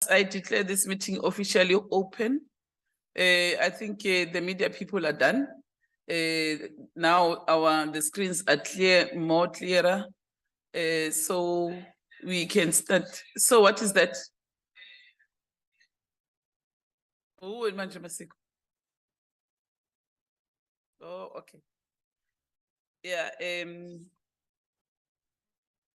I declare this meeting officially open. I think the media people are done. Now the screens are more clearer. So we can start. So what is that? Oh, oh, okay. Yeah.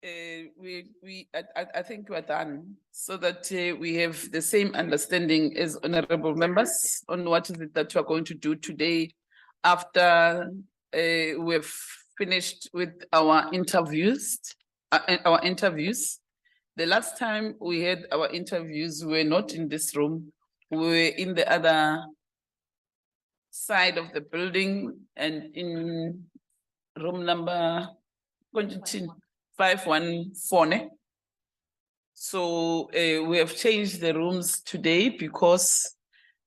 I think we're done, so that we have the same understanding as honorable members on what is it that we're going to do today after we've finished with our interviews. The last time we had our interviews, we were not in this room. We were in the other side of the building and in room number 514. So we have changed the rooms today because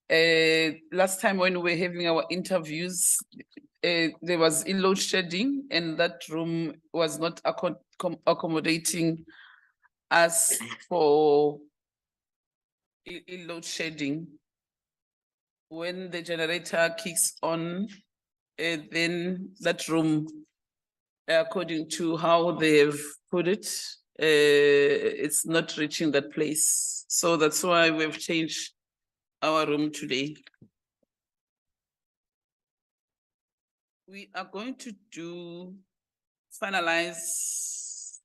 last time when we were having our interviews, there was load shedding and that room was not accommodating us for load shedding. When the generator kicks on, then that room, according to how they've put it, it's not reaching that place. So that's why we've changed our room today. We are going to finalize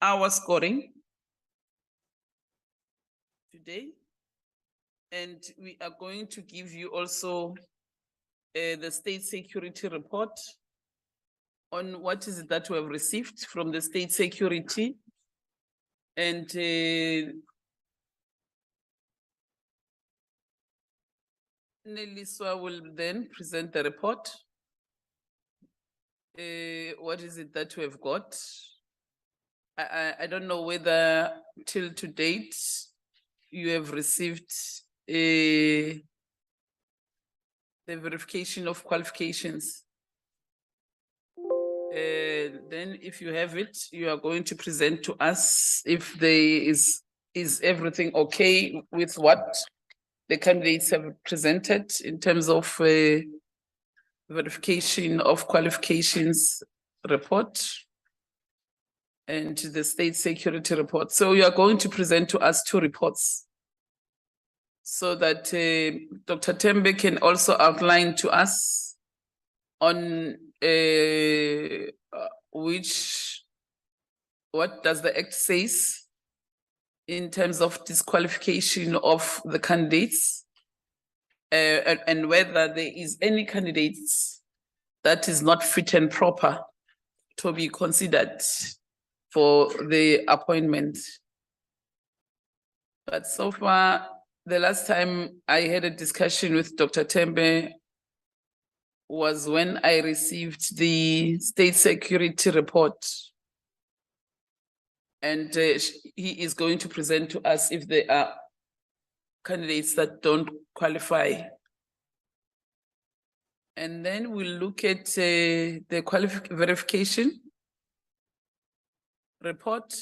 our scoring today. And we are going to give you also the state security report on what is it that we have received from the state security. And Neliswa will then present the report. What is it that we have got? I don't know whether till to date you have received the verification of qualifications. Then if you have it, you are going to present to us if there is everything okay with what the candidates have presented in terms of verification of qualifications report and the state security report. So you are going to present to us 2 reports so that Dr. Tembe can also outline to us on what does the act says in terms of disqualification of the candidates and whether there is any candidates that is not fit and proper to be considered for the appointment. But so far, the last time I had a discussion with Dr. Tembe was when I received the state security report. And he is going to present to us if there are candidates that don't qualify. And then we'll look at the verification report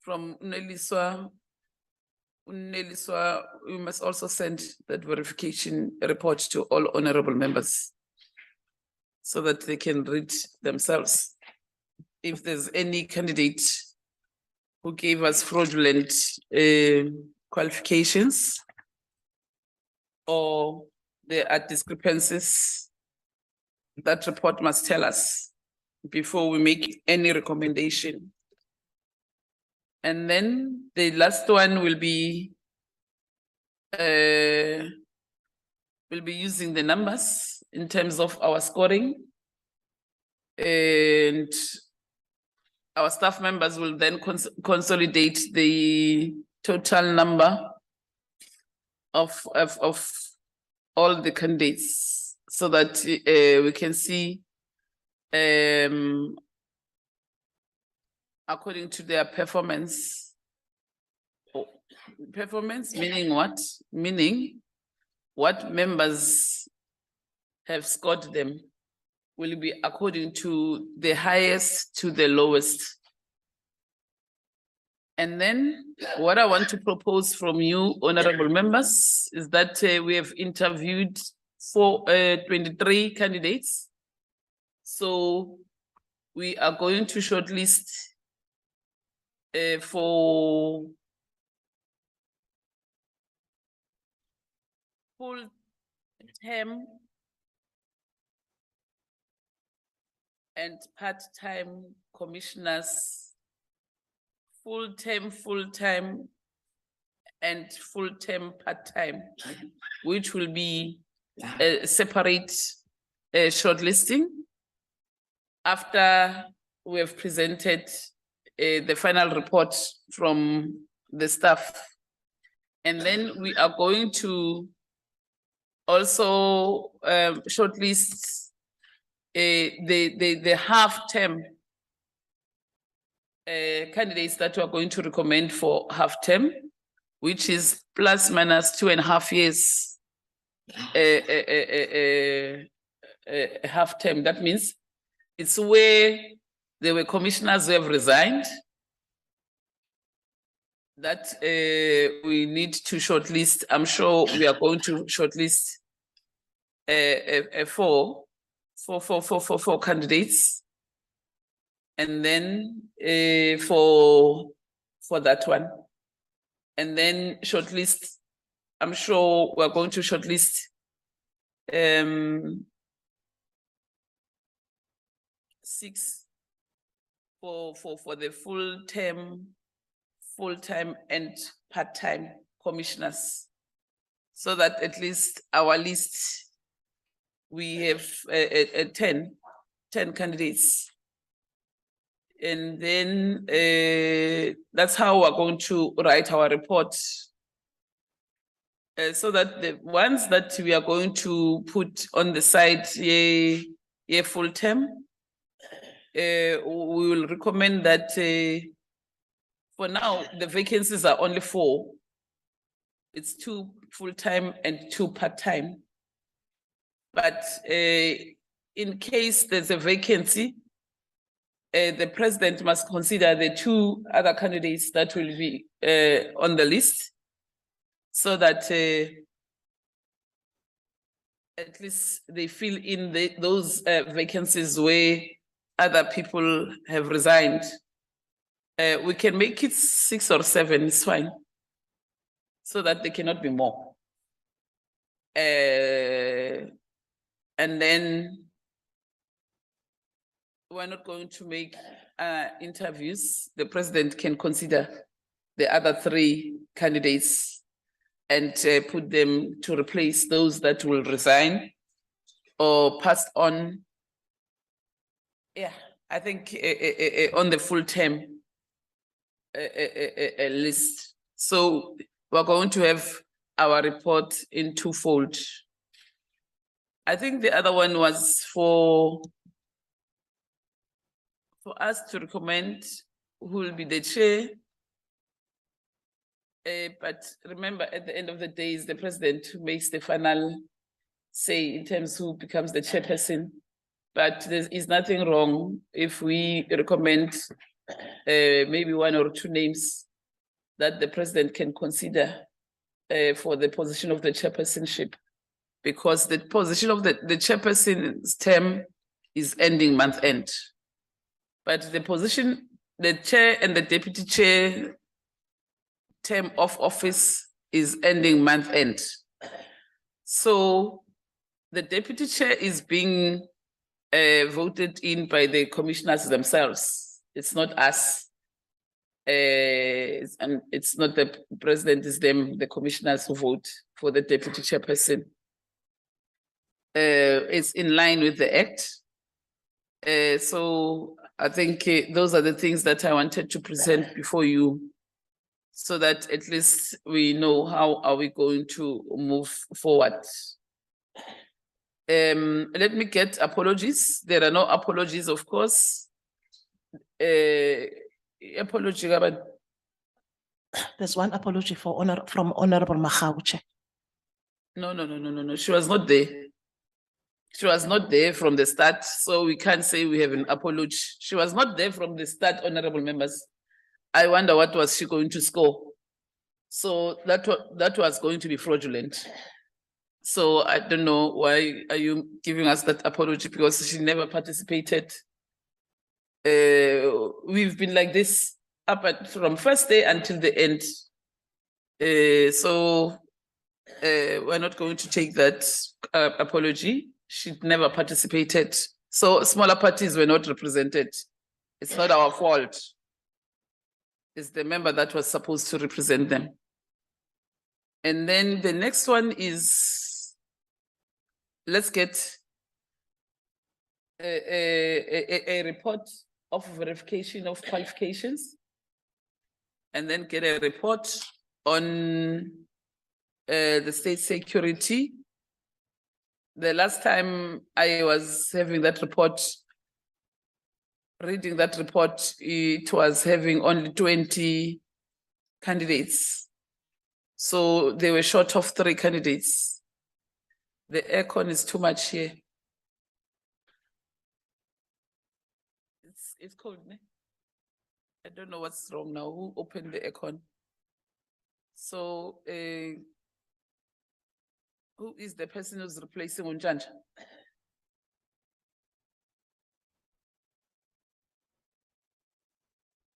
from Neliswa. Neliswa, we must also send that verification report to all honorable members so that they can read themselves. If there's any candidate who gave us fraudulent qualifications or there are discrepancies, that report must tell us before we make any recommendation. And then the last one will be using the numbers in terms of our scoring, and our staff members will then consolidate the total number of all the candidates so that we can see according to their performance. Performance meaning what? Meaning what members have scored them will be according to the highest to the lowest. And then what I want to propose from you, honorable members, is that we have interviewed 23 candidates. So we are going to shortlist for full-term and part-time commissioners, full-term, and full-term, part-time, which will be a separate shortlisting after we have presented the final report from the staff. And then we are going to also shortlist the half-term candidates that we are going to recommend for half-term, which is plus minus 2.5 years half-term. That means it's where there were commissioners who have resigned that we need to shortlist. I'm sure we are going to shortlist four candidates, and then for that one, and then shortlist. I'm sure we're going to shortlist 6 for the full-time and part-time commissioners, so that at least our list, we have 10 candidates. And then that's how we're going to write our report. So that the ones that we are going to put on the side, full-term, we will recommend that for now, the vacancies are only 4. It's 2 full-time and 2 part-time. But in case there's a vacancy, the president must consider the 2 other candidates that will be on the list, so that at least they fill in those vacancies where other people have resigned. We can make it 6 or 7, it's fine, so that there cannot be more. And then we're not going to make interviews. The president can consider the other 3 candidates and put them to replace those that will resign or passed on. Yeah, I think on the full-term list. So we're going to have our report in 2-fold. I think the other one was for us to recommend who will be the chair. But remember, at the end of the day, it's the president who makes the final say in terms of who becomes the chairperson. But there is nothing wrong if we recommend maybe 1 or 2 names that the president can consider for the position of the chairpersonship, because the position of the chairperson's term is ending month end. But the position, the chair and the deputy chair term of office is ending month end. So the deputy chair is being voted in by the commissioners themselves. It's not us. And it's not the president, it's them, the commissioners who vote for the deputy chairperson. It's in line with the act. So I think those are the things that I wanted to present before you, so that at least we know how are we going to move forward. Let me get apologies. There are no apologies, of course. Apology. There's one apology from Honorable Mahauche. No. She was not there. She was not there from the start, so we can't say we have an apology. She was not there from the start, honorable members. I wonder what was she going to score? So that was going to be fraudulent. So I don't know why are you giving us that apology, because she never participated. We've been like this from first day until the end. So we're not going to take that apology. She never participated. So smaller parties were not represented. It's not our fault. It's the member that was supposed to represent them. And then the next one is, let's get a report of verification of qualifications, and then get a report on the state security. The last time I was having that report, reading that report, it was having only 20 candidates. So they were short of 3 candidates. The aircon is too much here. It's cold, ne? I don't know what's wrong now. Who opened the aircon? So who is the person who's replacing Unjanja?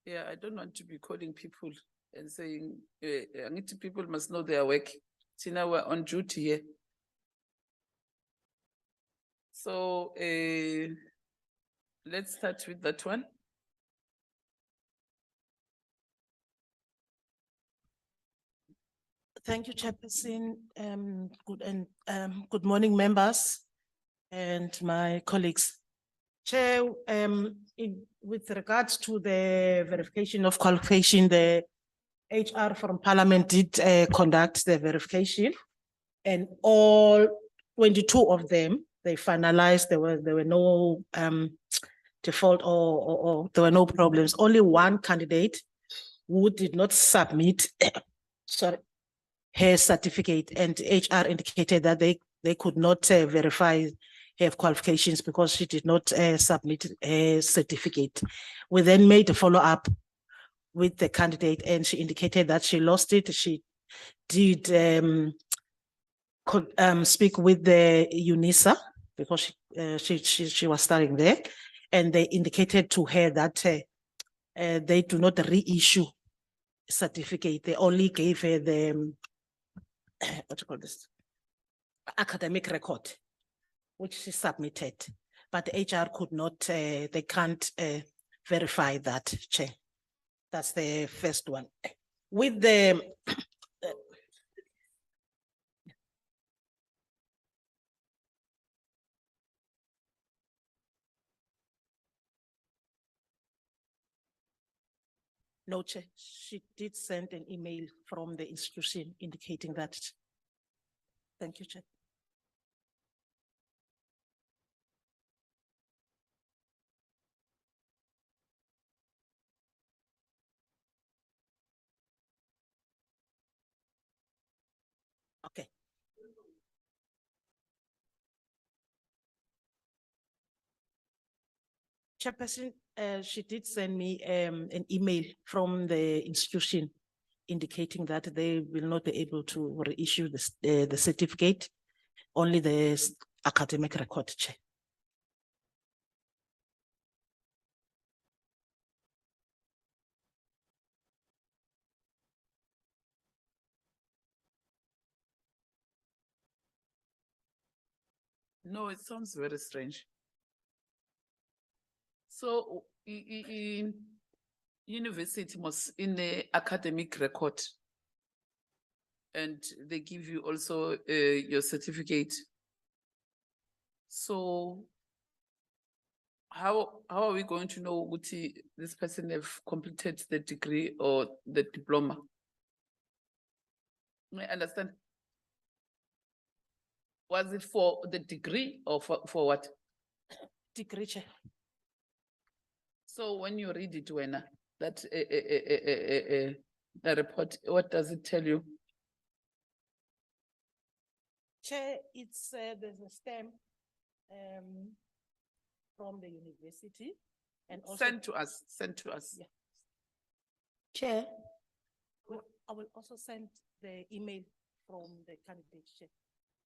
Yeah, I don't want to be calling people and saying, people must know their work. See, now we're on duty here. So let's start with that one. Thank you, Chairperson. Good morning, members and my colleagues. Chair, with regards to the verification of qualification, the HR from Parliament did conduct the verification, and all 22 of them, they finalized. There were no default or there were no problems. Only one candidate who did not submit her certificate, and HR indicated that they could not verify her qualifications because she did not submit a certificate. We then made a follow-up with the candidate, and she indicated that she lost it. She did speak with the UNISA because she was studying there, and they indicated to her that they do not reissue certificate. They only gave her the what you call this, academic record, which she submitted, but the HR could not, they can't verify that, Chair. That's the first one. With the no, Chair, she did send an email from the institution indicating that. Thank you, Chair. Okay. Chairperson, she did send me an email from the institution indicating that they will not be able to reissue the certificate, only the academic record, Chair. No, it sounds very strange. So university must in the academic record, and they give you also your certificate. So how are we going to know what this person have completed the degree or the diploma? I understand. Was it for the degree or for what? Degree, Chair. So when you read it, when that the report, what does it tell you? Chair, it's there's a stamp from the university and also Send to us. yeah. Chair, I will also send the email from the candidate, Chair.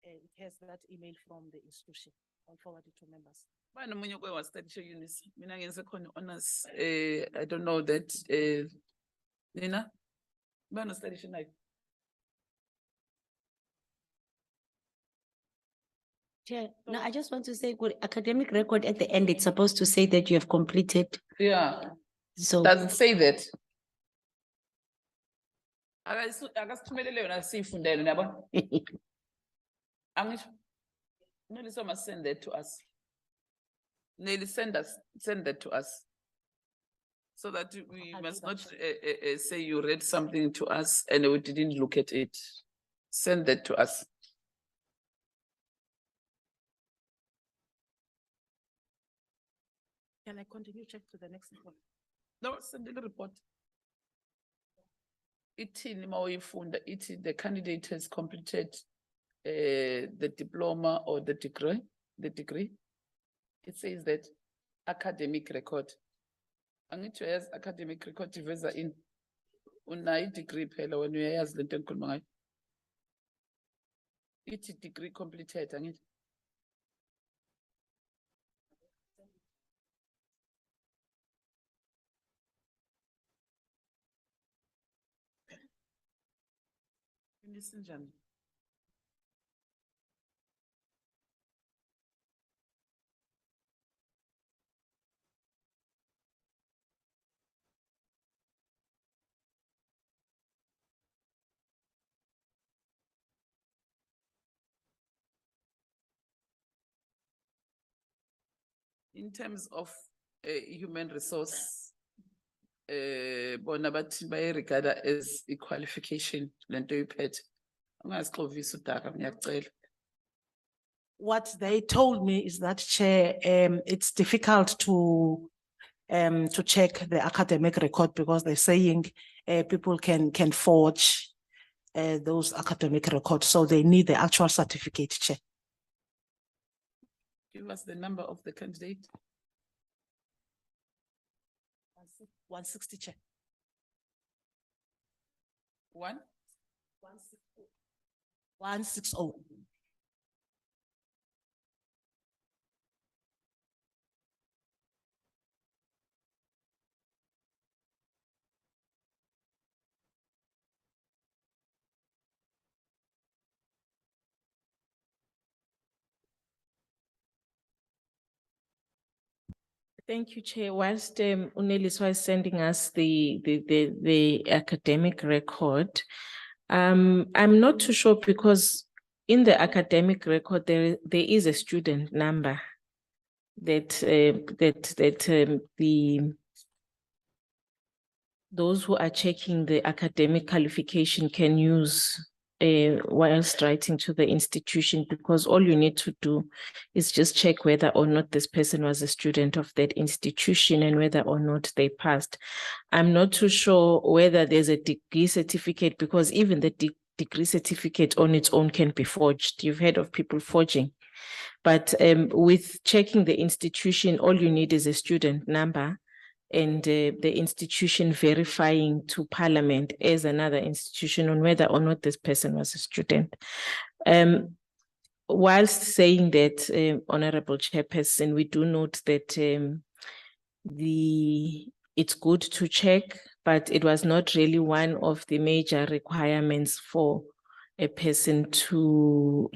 It has that email from the institution. I'll forward it to members. Bani omunye oke wastadisha Eunice. Mina ngenze khona honors. I don't know that. Nina, bani ostadisha nayo? Chair, no, I just want to say, good academic record at the end, it's supposed to say that you have completed. Yeah. So, Does it say that? Akasithumelele yona siyifundele nabo. Angisho. Nelly must send that to us. Nelly send that to us. So that we I'll must do not that, say you read something to us and we didn't look at it. Send that to us. Can I continue check to the next one? No, send the report. The candidate has completed the diploma or the degree. It says that academic record. Angithi uyazi academic record iveza in unayo degree phela wena uyayazi lento engikhuluma ngayo. Ithi degree completed angithi. Listen, Jan. In terms of human resource, bona bathi bayirigada as a qualification lento uyiphethe. Ungazixovisa udaka ngiyacela. What they told me is that, Chair, it's difficult to check the academic record because they're saying people can forge those academic records, so they need the actual certificate, Chair. Give us the number of the candidate. 160, Chair. 160. Thank you, Chair. Whilst Unelis was sending us the academic record, I'm not too sure because in the academic record there is a student number that those who are checking the academic qualification can use whilst writing to the institution, because all you need to do is just check whether or not this person was a student of that institution and whether or not they passed. I'm not too sure whether there's a degree certificate, because even the degree certificate on its own can be forged. You've heard of people forging. But with checking the institution, all you need is a student number and the institution verifying to Parliament as another institution on whether or not this person was a student. Whilst saying that, Honorable Chairperson, we do note that it's good to check, but it was not really one of the major requirements for a person to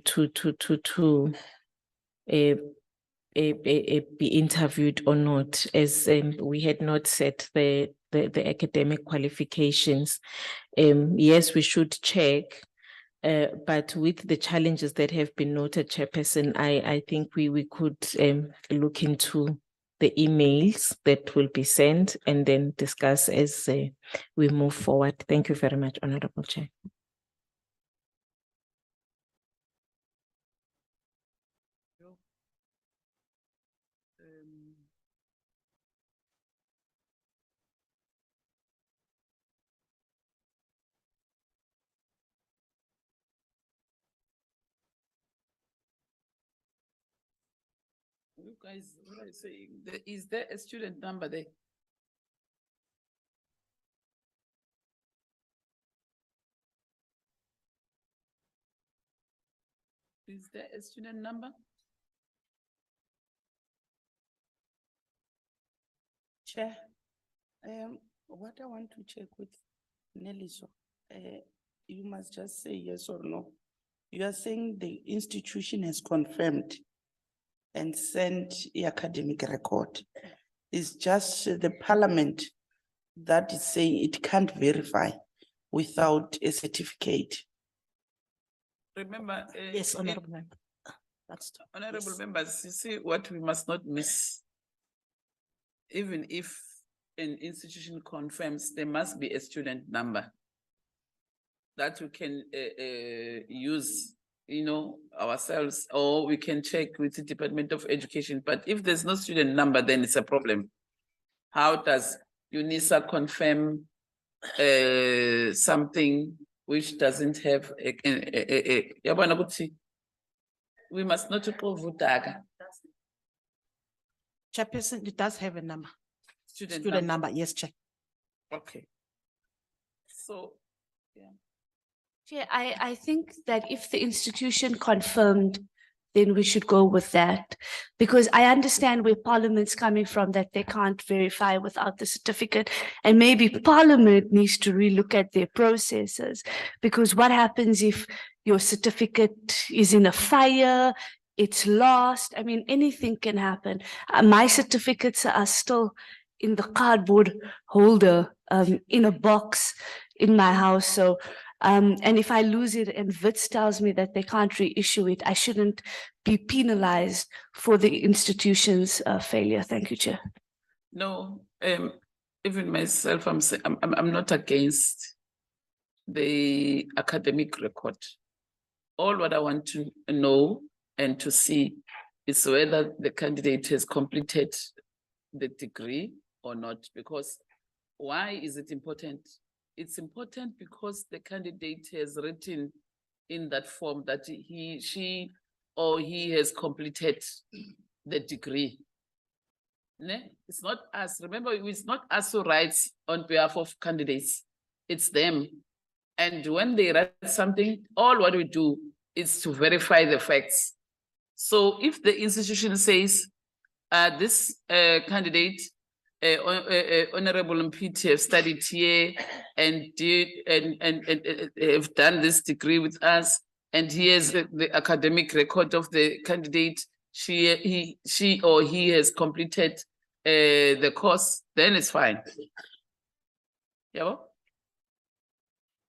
be interviewed or not, as we had not set the academic qualifications. Yes, we should check, but with the challenges that have been noted, Chairperson, I think we could look into the emails that will be sent and then discuss as we move forward. Thank you very much, Honorable Chair. You guys, what are you saying? Is there a student number there? Is there a student number? Chair, what I want to check with Nelly, you must just say yes or no. You are saying the institution has confirmed and sent the academic record. It's just the parliament that is saying it can't verify without a certificate. Remember. Yes, Honorable Member. That's Honorable yes. members, you see what we must not miss. Even if an institution confirms, there must be a student number that we can use, ourselves, or we can check with the Department of Education. But if there's no student number, then it's a problem. How does UNISA confirm something which doesn't have yabona ukuthi we must not overtag Chairperson, it does have a number, student student number, yes, Chair. Okay. So, yeah. Chair, I think that if the institution confirmed, then we should go with that. Because I understand where Parliament's coming from, that they can't verify without the certificate. And maybe Parliament needs to relook at their processes. Because what happens if your certificate is in a fire, it's lost? I mean, anything can happen. My certificates are still in the cardboard holder, in a box in my house. So, and if I lose it and WITS tells me that they can't reissue it, I shouldn't be penalized for the institution's failure. Thank you, Chair. No, even myself, I'm not against the academic record. All what I want to know and to see is whether the candidate has completed the degree or not. Because why is it important? It's important because the candidate has written in that form that he, she, or he has completed the degree. Ne? It's not us. Remember, it's not us who writes on behalf of candidates. It's them. And when they write something, all what we do is to verify the facts. So if the institution says this candidate, Honorable Mpiti, have studied here and did and have done this degree with us, and here's the academic record of the candidate, she or he has completed the course, then it's fine. Yeah.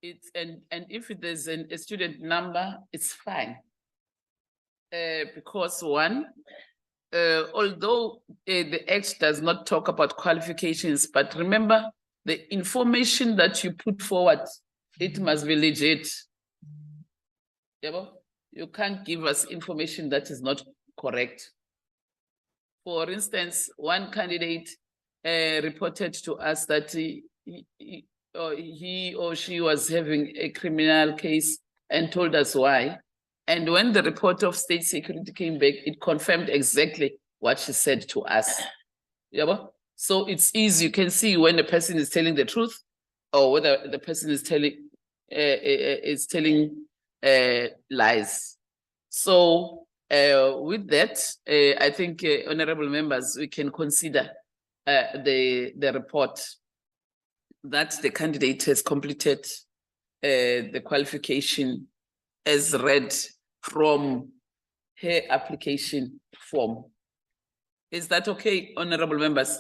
It's and if there's a student number, it's fine. Because one, although the Act does not talk about qualifications, but remember the information that you put forward, it must be legit. You can't give us information that is not correct. For instance, one candidate reported to us that he or she was having a criminal case and told us why. And when the report of state security came back, it confirmed exactly what she said to us. Yeah, so it's easy. You can see when the person is telling the truth or whether the person is telling lies. So with that, I think honorable members, we can consider the report that the candidate has completed the qualification as read from her application form. Is that okay, honorable members?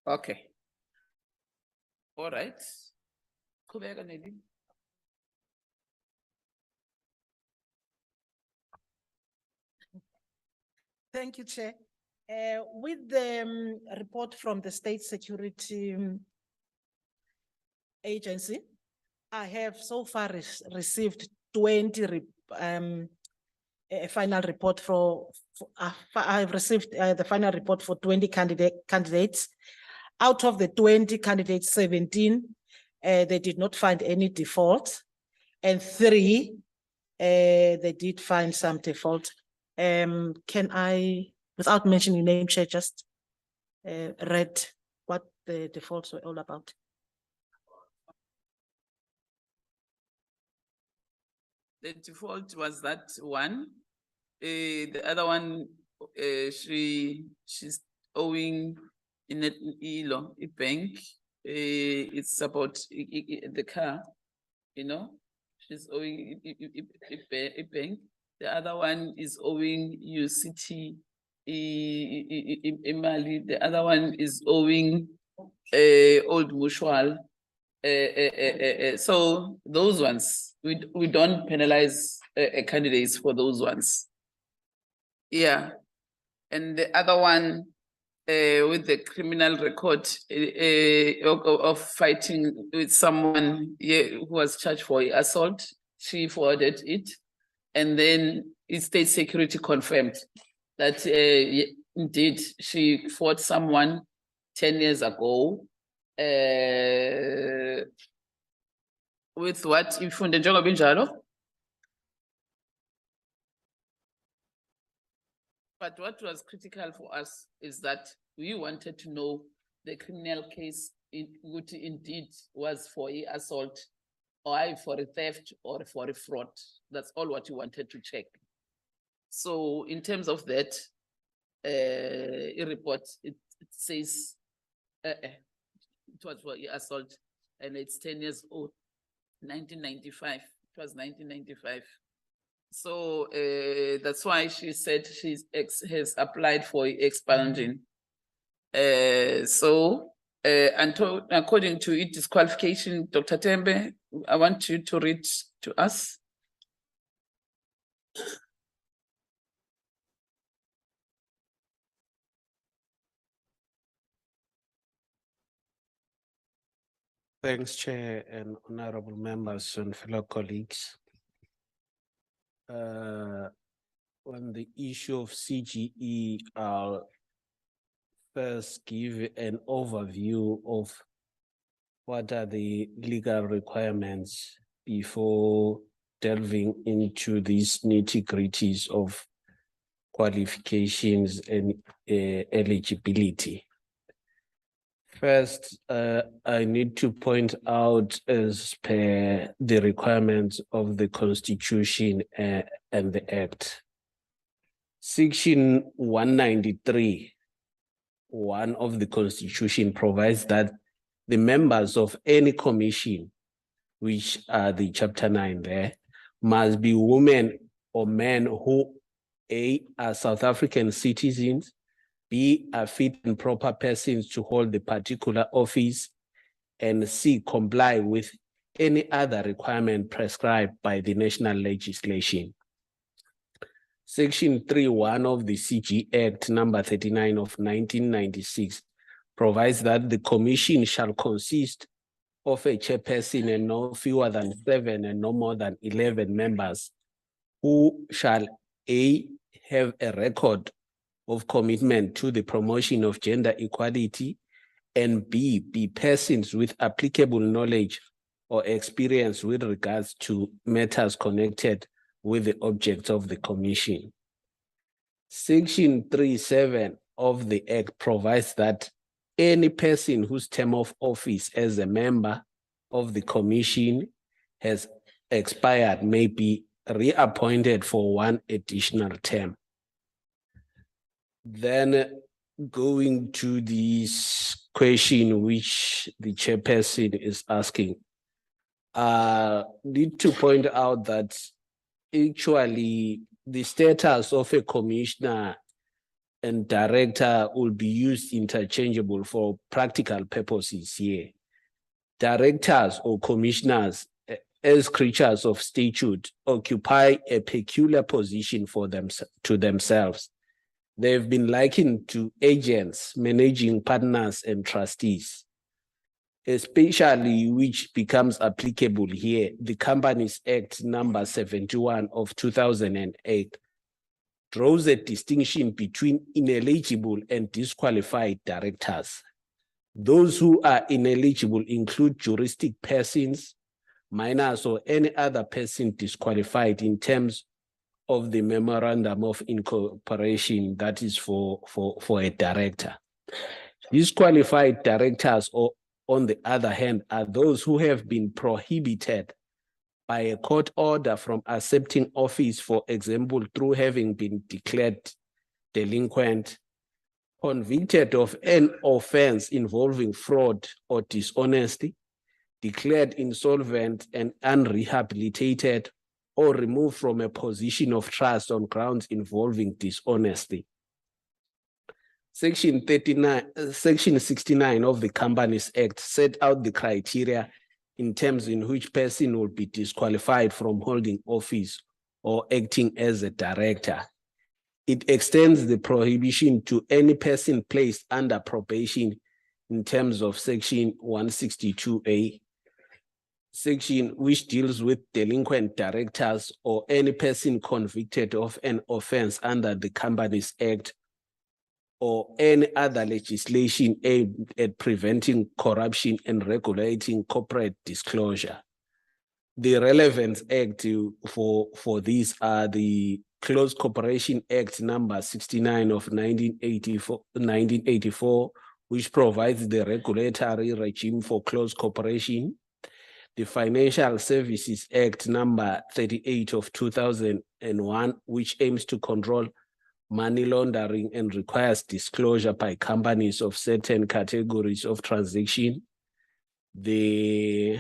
Okay. All right. Thank you, Chair. With the report from the State Security Agency, I have so far received 20 a final report I've received the final report for 20 candidates. Out of the 20 candidates, 17, they did not find any default, and 3, they did find some default. Can I, without mentioning name, Chair, just read what the defaults were all about? The default was that one. The other one, she's owing in a bank. It's about the car, you know. She's owing a bank. The other one is owing UCT Mali. The other one is owing Old Mutual. So those ones, we don't penalize candidates for those ones. Yeah. And the other one with the criminal record of fighting with someone who was charged for assault, she forwarded it. And then state security confirmed that indeed she fought someone 10 years ago with what ifunde njengoba injalo. But what was critical for us is that we wanted to know the criminal case which indeed was for assault or for a theft or for a fraud. That's all what we wanted to check. So in terms of that report, it says it was for assault and it's 10 years old, 1995. It was 1995. So that's why she said she has applied for expunging. So according to it disqualification, Dr. Tembe, I want you to read to us. Thanks, Chair and honorable members and fellow colleagues. On the issue of CGE, I'll first give an overview of what are the legal requirements before delving into these nitty-gritties of qualifications and eligibility. First, I need to point out, as per the requirements of the Constitution and the Act, Section 193, one of the Constitution provides that the members of any commission, which are the Chapter 9 there, must be women or men who A, are South African citizens, B, are fit and proper persons to hold the particular office, and C, comply with any other requirement prescribed by the national legislation. Section 3(1) of the CG Act number 39 of 1996 provides that the commission shall consist of a chairperson and no fewer than 7 and no more than 11 members who shall A, have a record of commitment to the promotion of gender equality, and B, be persons with applicable knowledge or experience with regards to matters connected with the objects of the commission. Section 3(7) of the Act provides that any person whose term of office as a member of the commission has expired may be reappointed for one additional term. Then going to this question which the chairperson is asking, need to point out that actually the status of a commissioner and director will be used interchangeable for practical purposes here. Directors or commissioners, as creatures of statute, occupy a peculiar position for themselves. They've been likened to agents, managing partners, and trustees, especially which becomes applicable here. The Companies Act number 71 of 2008 draws a distinction between ineligible and disqualified directors. Those who are ineligible include juristic persons, minors, or any other person disqualified in terms of the memorandum of incorporation that is for a director. Disqualified directors, or on the other hand, are those who have been prohibited by a court order from accepting office, for example, through having been declared delinquent, convicted of an offense involving fraud or dishonesty, declared insolvent and unrehabilitated, or removed from a position of trust on grounds involving dishonesty. Section 69 of the Companies Act set out the criteria in terms in which person will be disqualified from holding office or acting as a director. It extends the prohibition to any person placed under probation in terms of Section 162A, section which deals with delinquent directors or any person convicted of an offense under the Companies Act or any other legislation aimed at preventing corruption and regulating corporate disclosure. The relevant act for these are the Close Corporation Act number 69 of 1984, which provides the regulatory regime for close corporation. The Financial Services Act number 38 of 2001, which aims to control money laundering and requires disclosure by companies of certain categories of transaction. The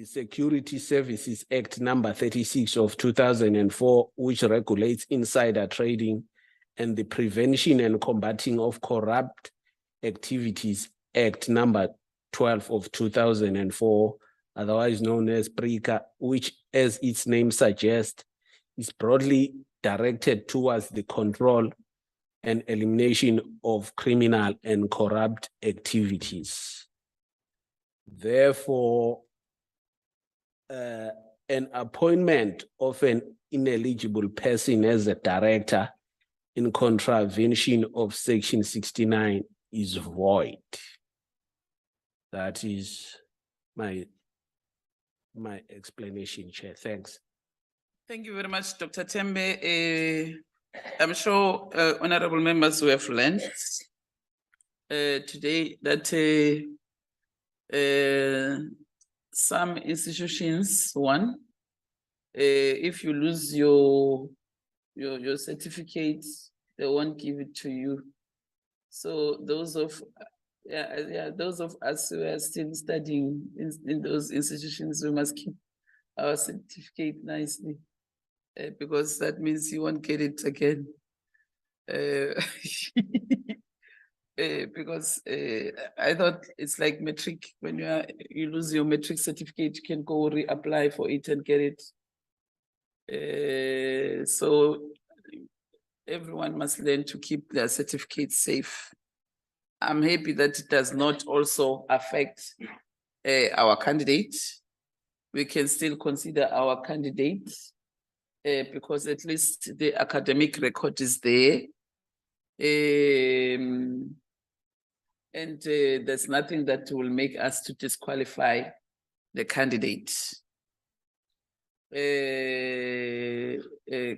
Security Services Act number 36 of 2004, which regulates insider trading, and the Prevention and Combating of Corrupt Activities Act number 12 of 2004, otherwise known as PRICA, which, as its name suggests, is broadly directed towards the control and elimination of criminal and corrupt activities. Therefore, an appointment of an ineligible person as a director in contravention of Section 69 is void. That is my explanation, Chair. Thanks. Thank you very much, Dr. Tembe. I'm sure honorable members who have learned today that some institutions, if you lose your certificate, they won't give it to you. So those of those of us who are still studying in those institutions, we must keep our certificate nicely. Because that means you won't get it again. Because I thought it's like metric. When you lose your metric certificate, you can go reapply for it and get it. So everyone must learn to keep their certificates safe. I'm happy that it does not also affect our candidate. We can still consider our candidate. Because at least the academic record is there. And there's nothing that will make us to disqualify the candidate.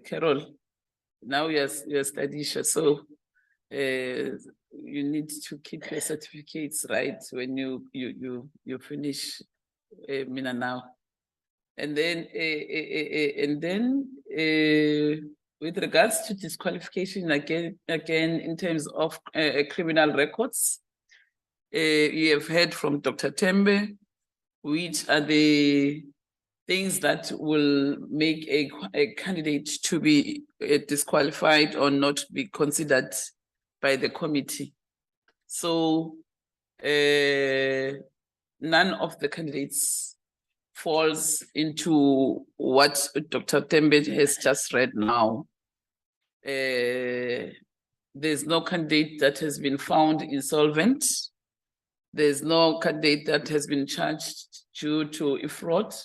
Carol, now you're studying, so you need to keep your certificates, right? When you finish Mina now. And then, with regards to disqualification, again, in terms of criminal records, you have heard from Dr. Tembe, which are the things that will make a candidate to be disqualified or not be considered by the committee. So none of the candidates falls into what Dr. Tembe has just read now. There's no candidate that has been found insolvent. There's no candidate that has been charged due to a fraud.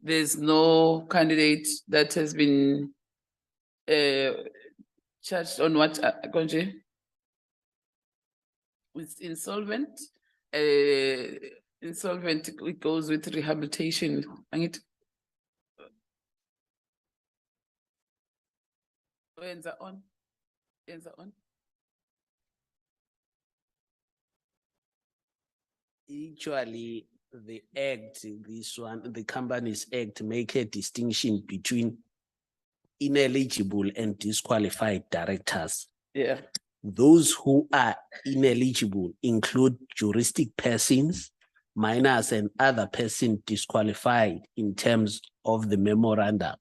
There's no candidate that has been charged on what, Gonje? With insolvent. Insolvent, it goes with rehabilitation. Ends on. Actually, the act, this one, the Companies Act, make a distinction between ineligible and disqualified directors. Yeah. Those who are ineligible include juristic persons, minors, and other persons disqualified in terms of the memorandum.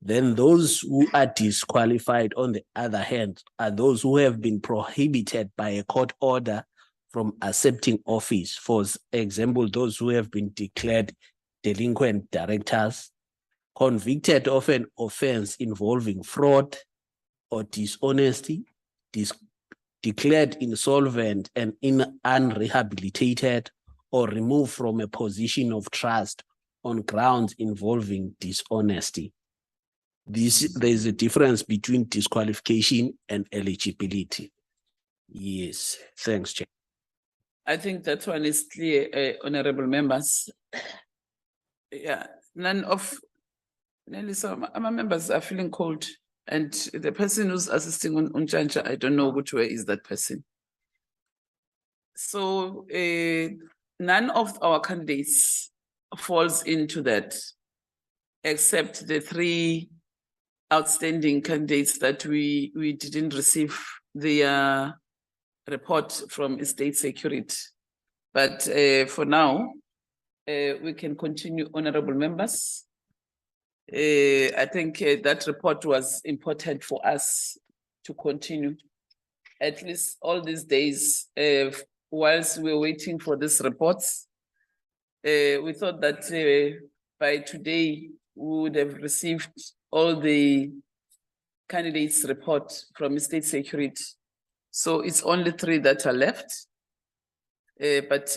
Then those who are disqualified, on the other hand, are those who have been prohibited by a court order from accepting office. For example, those who have been declared delinquent directors, convicted of an offense involving fraud or dishonesty, declared insolvent and unrehabilitated, or removed from a position of trust on grounds involving dishonesty. There's a difference between disqualification and eligibility. Yes, thanks, Chair. I think that one is clear, honorable members. Yeah, none of, nearly some, our members are feeling cold. And the person who's assisting on Unjanja, I don't know which way is that person. So none of our candidates falls into that, except the three outstanding candidates that we didn't receive the report from state security. But for now, we can continue, honorable members. I think that report was important for us to continue. At least all these days, whilst we're waiting for these reports, we thought that by today, we would have received all the candidates' report from state security. So it's only three that are left, but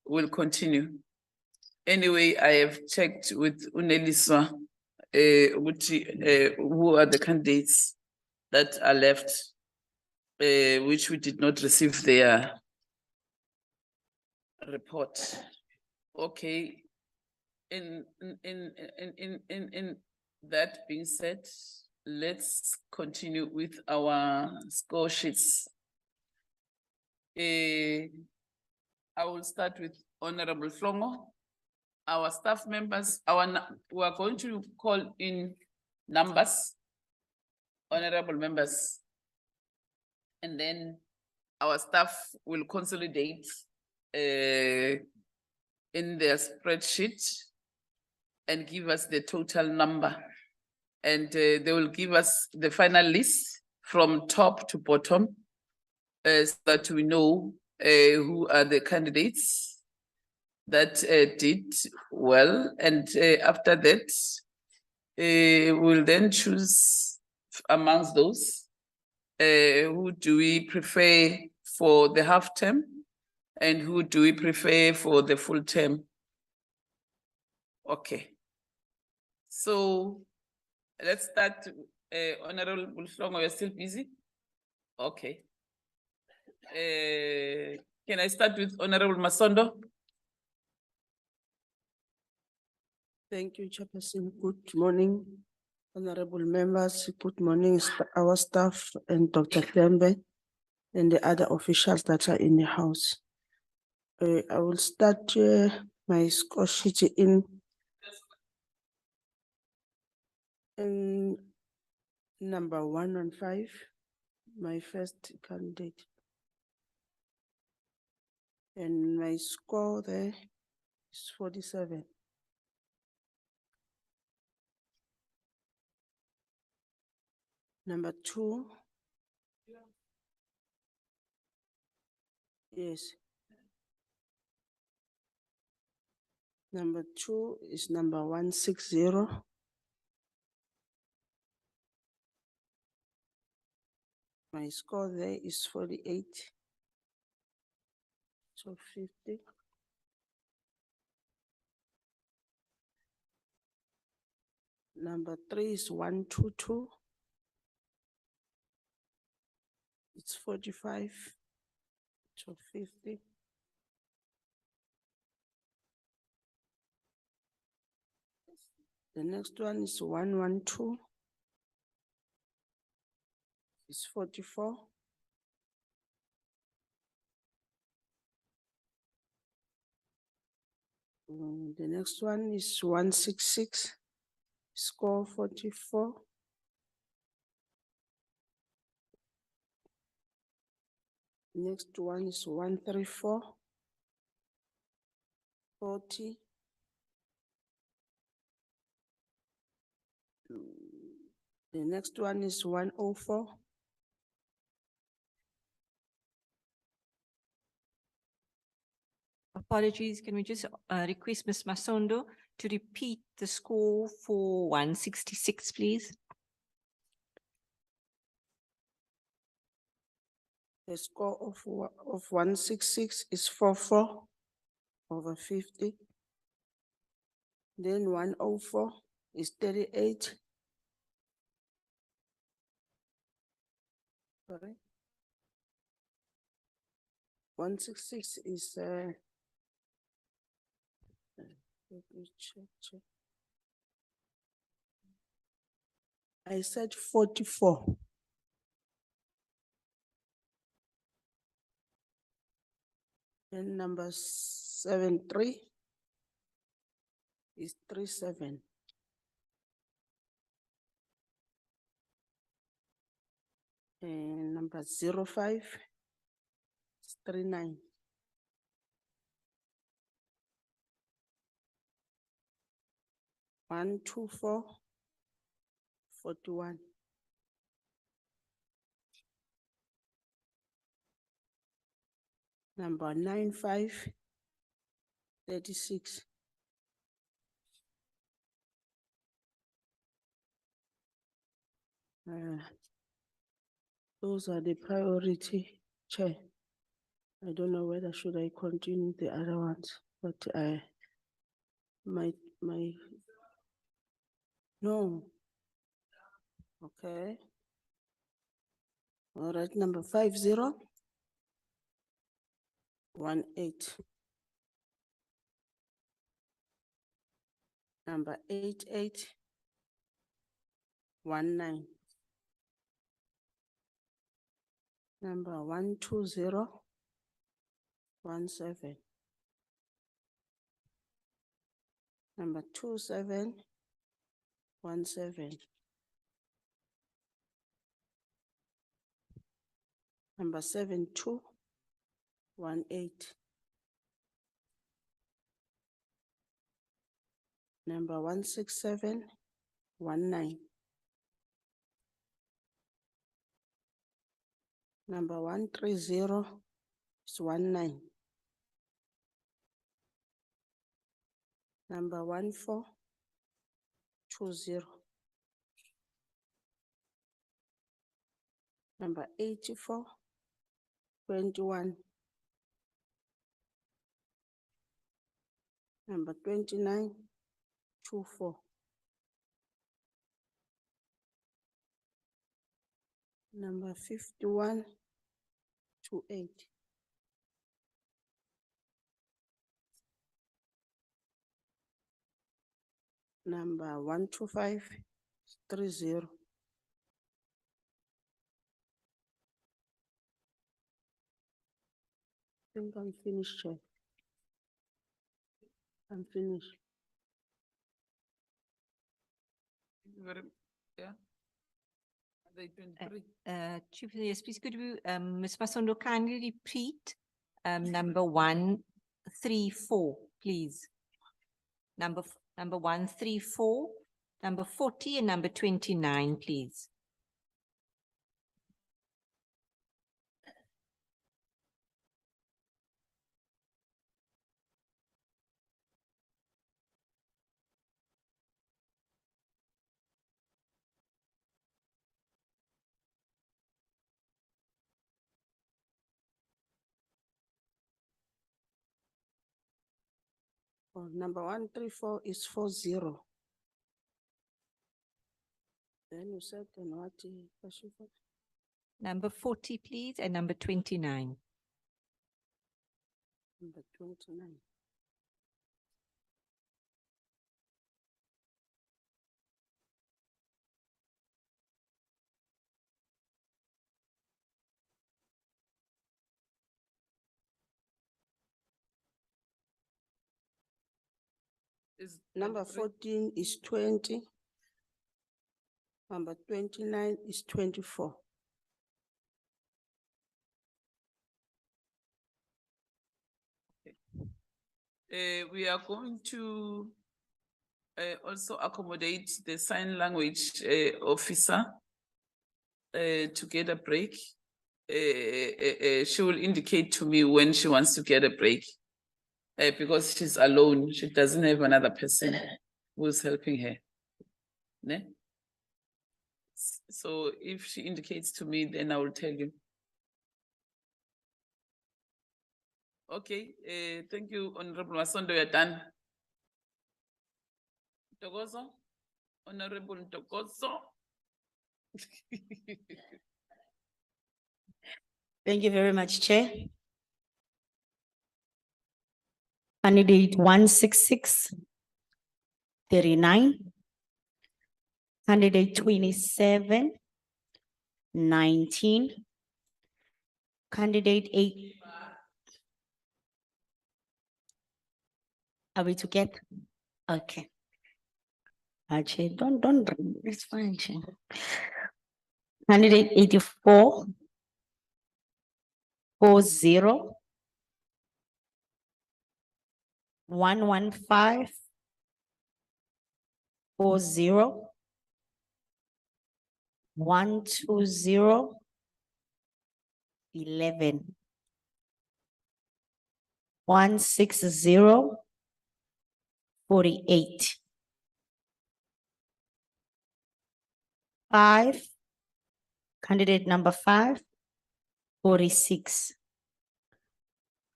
we'll continue. Anyway, I have checked with Uneliswa, who are the candidates that are left, which we did not receive their report. Okay. In that being said, let's continue with our score sheets. I will start with Honorable Flongo. Our staff members, we are going to call in numbers, honorable members, and then our staff will consolidate in their spreadsheet and give us the total number. And they will give us the final list from top to bottom so that we know who are the candidates that did well. And after that, we'll then choose amongst those who do we prefer for the half term and who do we prefer for the full term. Okay. So let's start. Honorable Bulflongo, you're still busy? Okay. Can I start with Honorable Masondo? Thank you, Chairperson. Good morning, honorable members. Good morning, our staff and Dr. Tembe and the other officials that are in the house. I will start my score sheet in number 115, my first candidate. And my score there is 47. Number 2. Yes. Number 2 is number 160. My score there is 48. So 50. Number 3 is 122. It's 45. So 50. The next one is 112. It's 44. The next one is 166, score 44. Next one is 134, 40. The next one is 104. Apologies, can we just request Ms. Masondo to repeat the score for 166, please? The score of 166 is 44 over 50. Then 104 is 38. Sorry. 166 is let me check. I said 44. Then number 73 is 37. And number 05 is 39. One, 2, 4, 41. Number 95, 36. Those are the priority, Chair. I don't know whether should I continue the other ones, but no. Okay. All right, number 5018. Number 8819. Number 12017. Number 2717. Number 7218. Number 16719. Number 13019. Number 1420. Number 8421. Number 2924. Number 5128. Number 12530. I think I'm finished, Chair. I'm finished. Yeah. Are they 23? Chief, yes, please could you, Ms. Masondo, kindly repeat number 134, please? Number 134, number 40, and number 29, please. Oh, number 134 is 40. Then you said, and what? Number 40, please, and number 29. Number 29. Is Number 23? 14 is 20. Number 29 is 24. We are going to also accommodate the sign language officer to get a break. She will indicate to me when she wants to get a break because she's alone. She doesn't have another person who's helping her. Ne? So if she indicates to me, then I will tell you. Okay, thank you, Honorable Masondo, you're done. Ntokozo, Honorable Ntokozo. Thank you very much, Chair. Candidate 166, 39. Candidate 27, 19. Candidate 8. Are we together? Okay. Chair, don't, it's fine, Chair. Candidate 84, 40. 115, 40. 120, 11. 160, 48. 5. Candidate number 5, 46.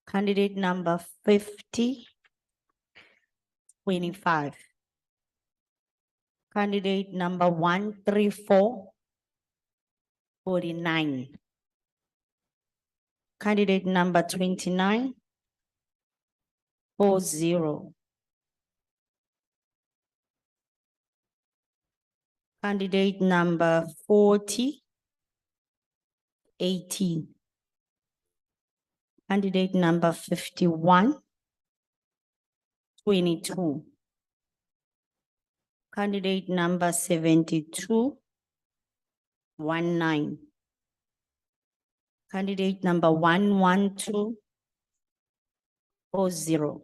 Candidate number 50, 25. Candidate number 134, 49. Candidate number 29, 40. Candidate number 40, 18. Candidate number 51, 22. Candidate number 72, 19. Candidate number 112, 40.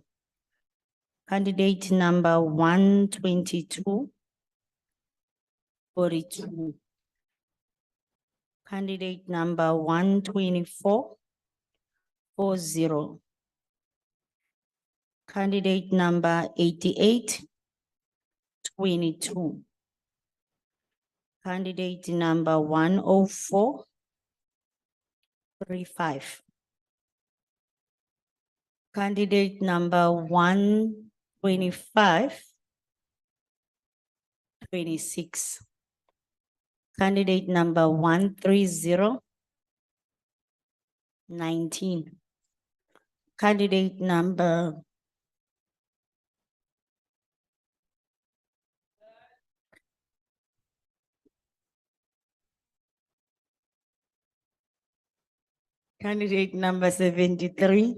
Candidate number 122, 42. Candidate number 124, 40. Candidate number 88, 22. Candidate number 104, 35. Candidate number 125, 26. Candidate number 130, 19. Candidate number Candidate number 73,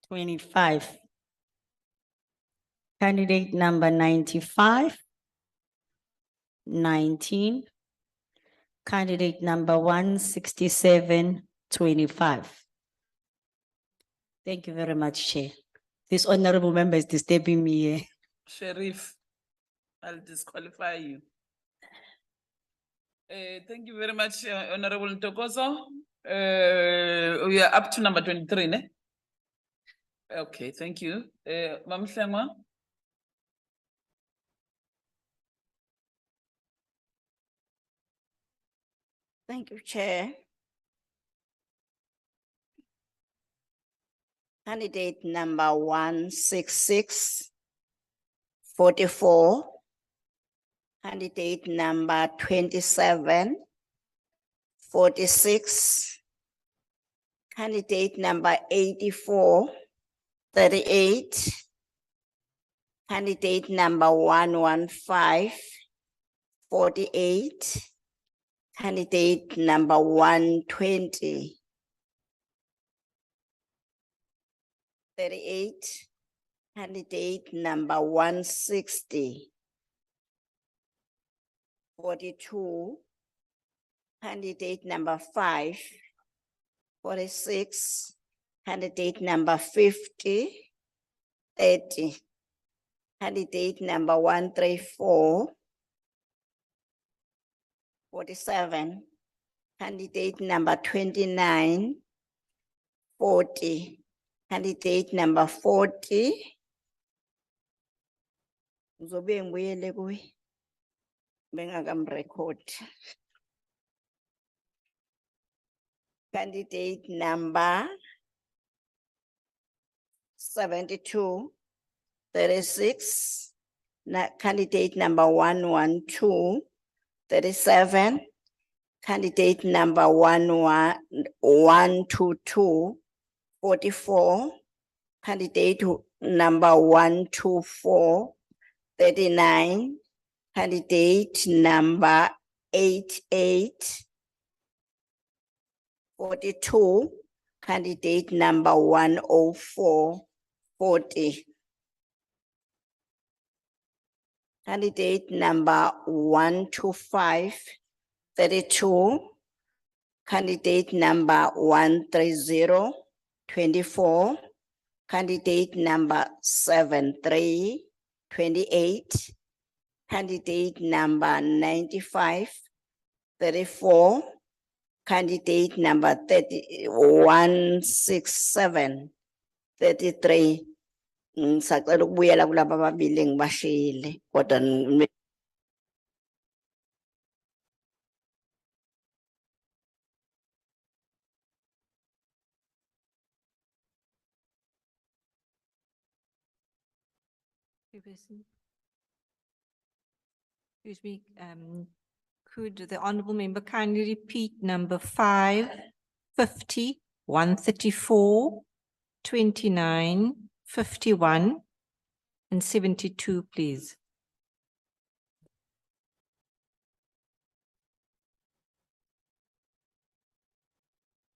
25. Candidate number 95, 19. Candidate number 167, 25. Thank you very much, Chair. This honorable member is disturbing me here. Sheriff, I'll disqualify you. Thank you very much, Honorable Ntokozo. We are up to number 23, ne? Okay, thank you. Mam Hlengwa? Thank you, Chair. Candidate number 166, 44. Candidate number 27, 46. Candidate number 84, 38. Candidate number 115, 48. Candidate number 120, 38. Candidate number 160. 42. Candidate number 5. 46. Candidate number 50. 30. Candidate number 134. 47. Candidate number 29. 40. Candidate number 40. Ngizobe ngibuyele kuye. Bengakamrecord. Candidate number 72. 36. Candidate number 112. 37. Candidate number 122. 44. Candidate number 124. 39. Candidate number 88. 42. Candidate number 104. 40. Candidate number 125. 32. Candidate number 130. 24. Candidate number 73. 28. Candidate number 95. 34. Candidate number 167. 33. Ngisacela ukubuyela kulabo ababili ngibashiyile kodwa Excuse me, could the honourable member kindly repeat number 5, 50, 134, 29, 51, and 72, please?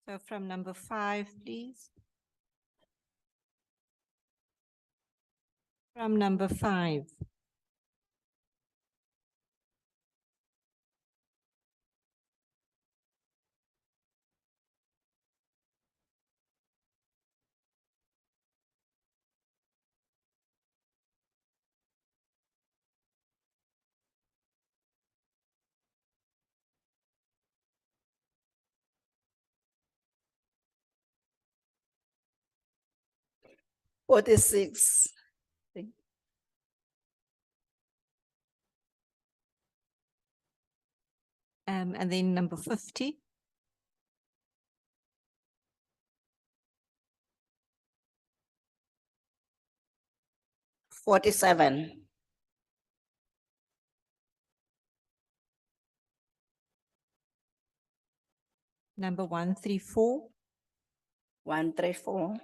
So from number 5, please. From number 5. .46. And then number 50. .47. Number 134. 134.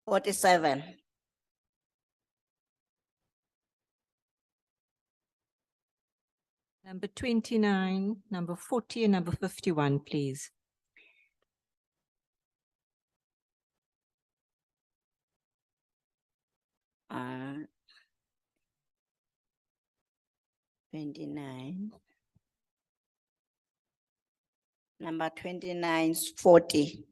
47. Number 29, number 40, and number 51, please. Uh, 29. Number 29 is 40.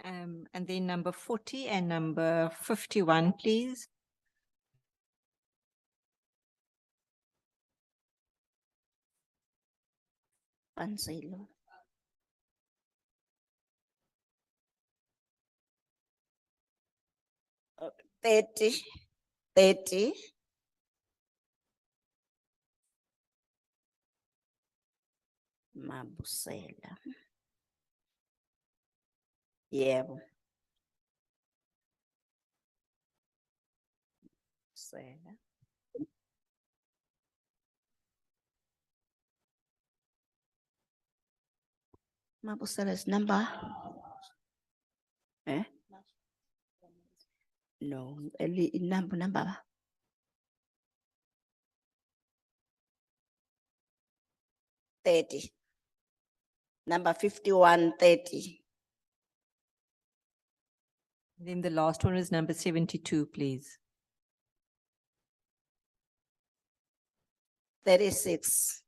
And then number 40 and number 51, please. Panselo. 30. 30. Mabusela. Yebo. Mabusela. Mabusela's number. Eh? No, number. 30. Number 5130. Then the last one is number 72, please. 36.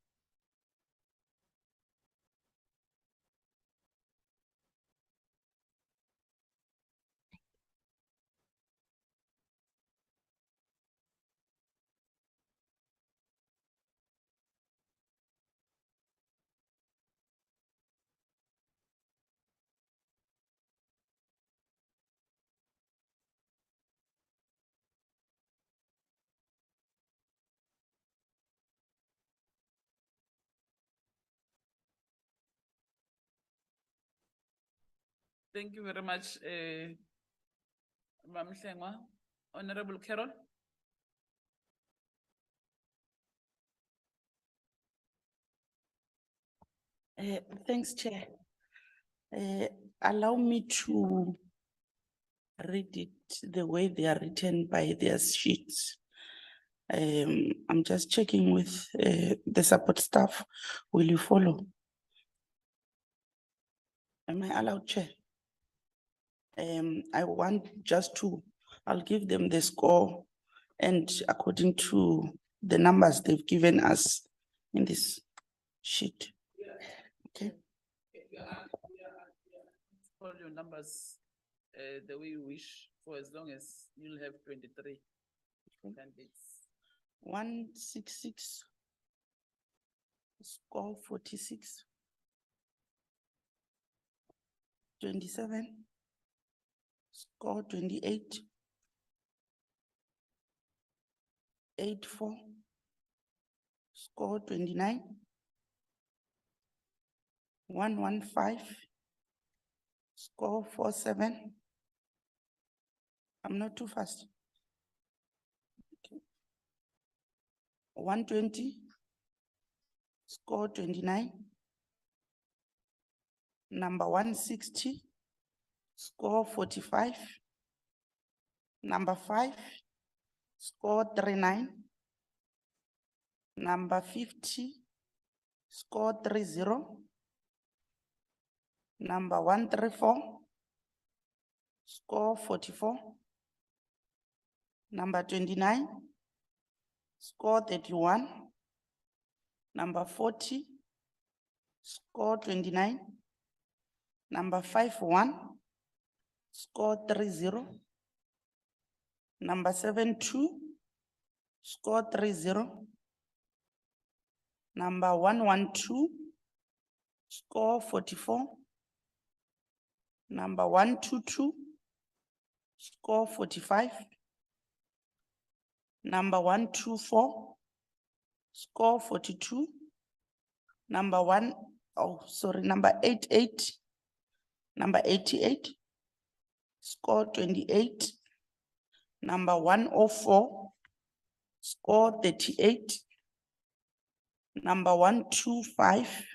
Thank you very much, Ma'am Hlengwa. Honorable Carol. Thanks, Chair. Allow me to read it the way they are written by their sheets. I'm just checking with the support staff. Will you follow? Am I allowed, Chair? I want just to, I'll give them the score and according to the numbers they've given us in this sheet. Okay. All your numbers, the way you wish, for as long as you'll have 23 candidates. 166. Score 46. 27. Score 28. 84. Score 29. 115. Score 47. I'm not too fast. Okay. 120. Score 29. Number 160. Score 45. Number 5. Score 39. Number 50. Score 30. Number 134. Score 44. Number 29. Score 31. Number 40. Score 29. Number 51. Score 30. Number 72. Score 30. Number 112. Score 44. Number 122. Score 45. Number 124. Score 42. Number 88. Number 88. Score 28. Number 104. Score 38. Number 125.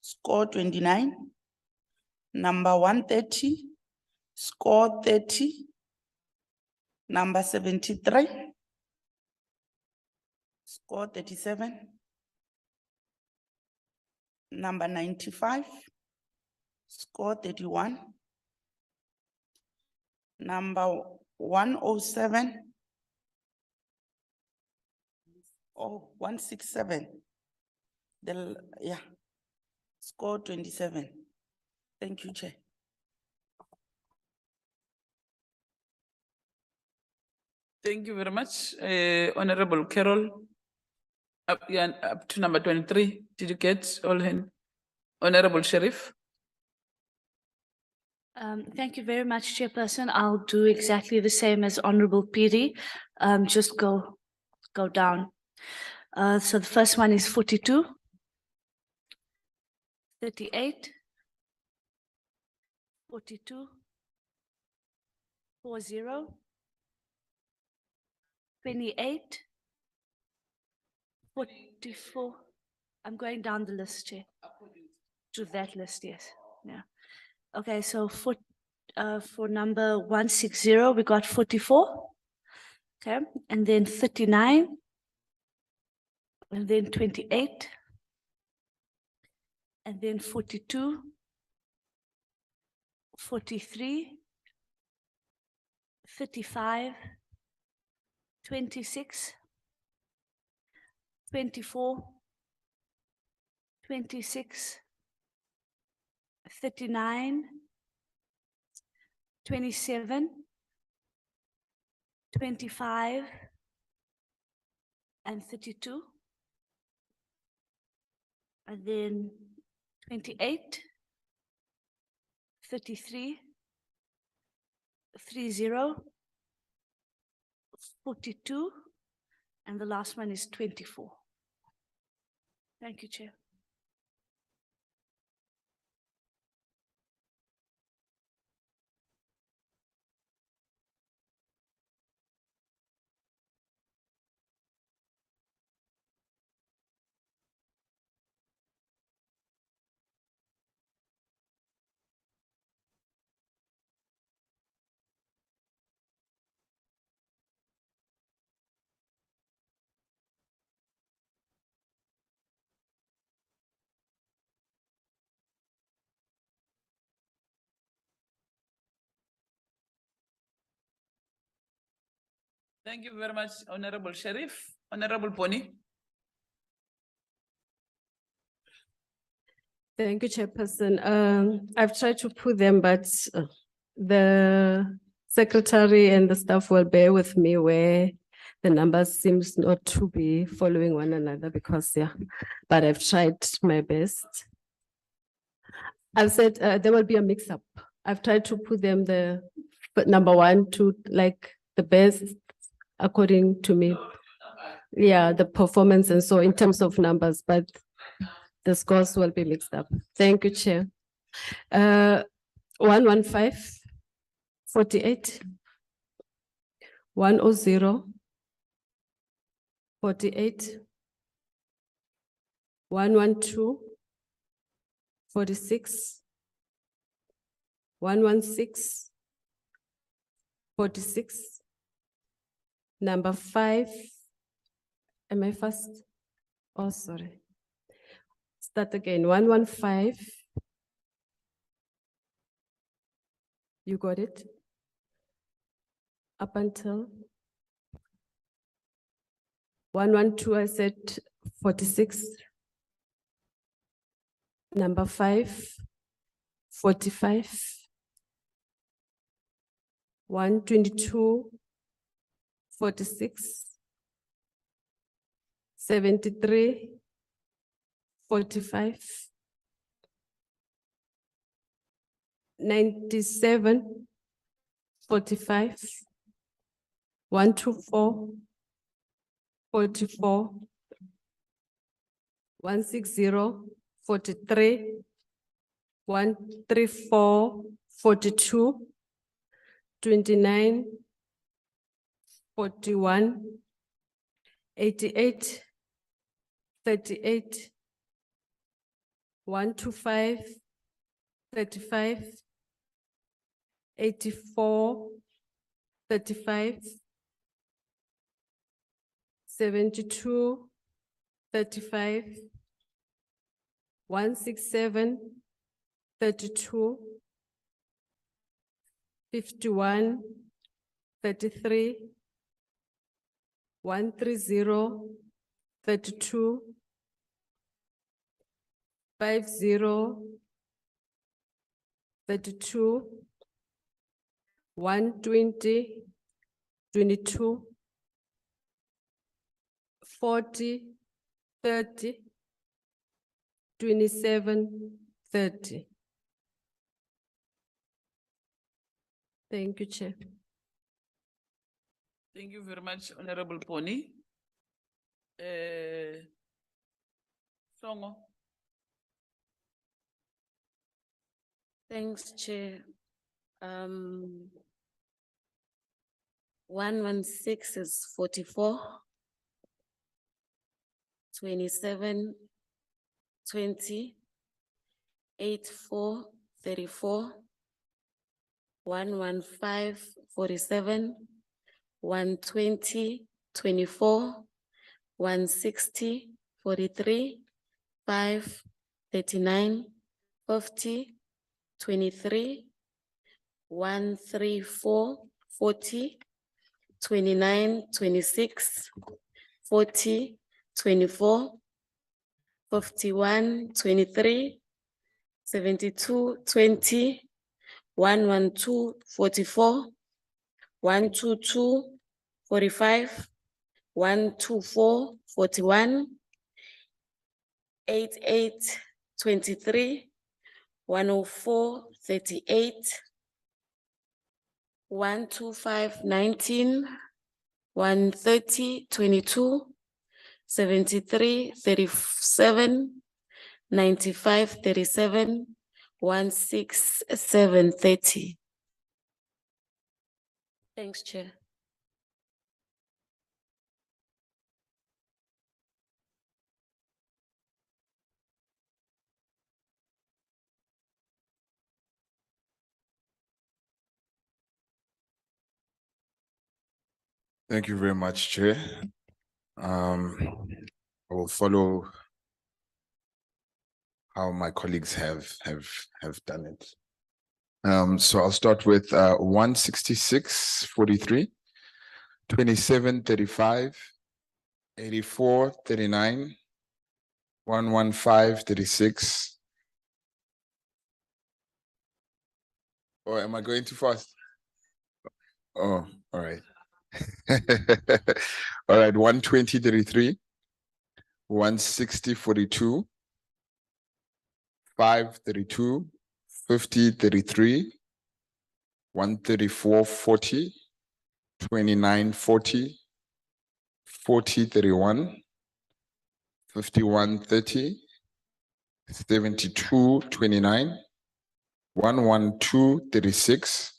Score 29. Number 130. Score 30. Number 73. Score 37. Number 95. Score 31. Number 107. Oh, 167. Score 27. Thank you, Chair. Thank you very much, Honorable Carol. Up to number 23. Did you get all hand? Honorable Sheriff. Thank you very much, Chairperson. I'll do exactly the same as Honorable Piri. Just go down. So the first one is 42. 38. 42. 40. 28. 44. I'm going down the list, Chair. To that list, yes. Yeah. Okay, so for number 160, we got 44. Okay, and then 39. And then 28. and then 42, 43, 35, 26, 24, 26, 39, 27, 25, and 32. And then 28, 33, 30, 42, and the last one is 24. Thank you, Chair. Thank you very much, Honorable Sheriff. Honorable Boni. Thank you, Chairperson. I've tried to put them, but the secretary and the staff will bear with me where the numbers seems not to be following one another because, yeah, but I've tried my best. I've said there will be a mix-up. I've tried to put them but number 1 to like the best according to me. Yeah, the performance and so in terms of numbers, but the scores will be mixed up. Thank you, Chair. 115, 48, 100, 48, 112, 46, 116, 46, number 5. Am I fast? Oh, sorry. Start again. 115. You got it? Up until 112, I said 46. Number 5, 45. 122, 46. 73, 45. 97, 45. 124, 44. 160, 43. 134, 42. 29, 41. 88, 38. 125, 35. 84, 35. 72, 35. 167, 32. 51, 33. 130, 32. 50, 32. 120, 22. 40, 30. 27, 30. Thank you, Chair. Thank you very much, Honorable Boni. Songo. Thanks, Chair. 116 is 44. 27, 20. 84, 34. 115, 47. 120, 24. 160, 43. 5, 39, 50, 23, 134, 40, 29, 26, 40, 24, 51, 23, 72, 20, 112, 44, 122, 45, 124, 41, 88, 23, 104, 38, 125, 19, 130, 22, 73, 37, 95, 37, 167, 30. Thanks, Chair. Thank you very much, Chair. I will follow how my colleagues have done it. So I'll start with 166, 43, 27, 35, 84, 39, 115, 36. Or am I going too fast? Oh, all right. All right, 120, 33, 160, 42, 5, 32, 50, 33, 134, 40, 29, 40, 40, 31, 51, 30, 72, 29, 112, 36,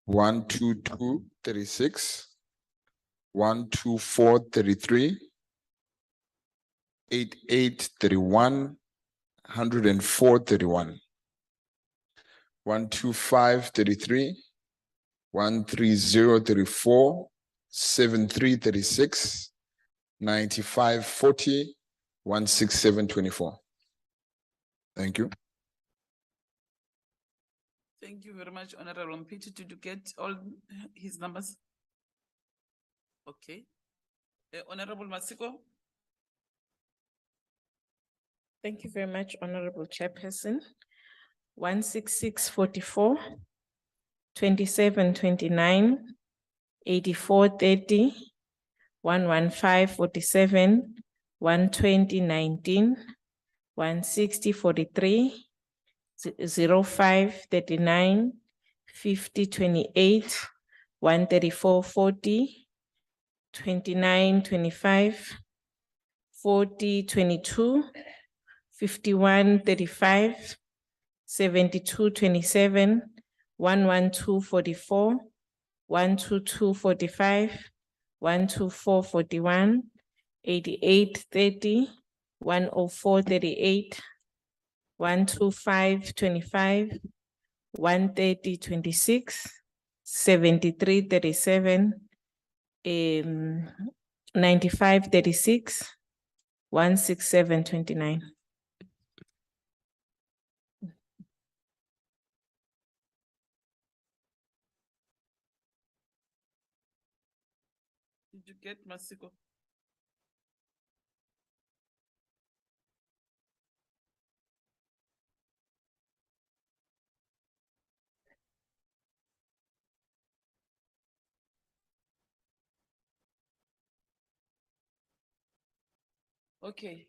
122, 36, 124, 33, 88, 31, 104, 31, 125, 33, 130, 34, 73, 36, 95, 40, 167, 24. Thank you. Thank you very much, Honorable Mpiti. Did you get all his numbers? Okay. Honorable Masiko? Thank you very much, Honorable Chairperson. 166, 44, 27, 29, 84, 30, 115, 47, 120, 19, 160, 43, 05, 39, 50, 28, 134, 40, 29, 25, 40, 22, 51, 35, 72, 27, 112, 44, 122, 45, 124, 41, 88, 30, 104, 38, 125, 25, 130, 26, 73, 37, 95, 36, 167, 29. Did you get Masiko? Okay.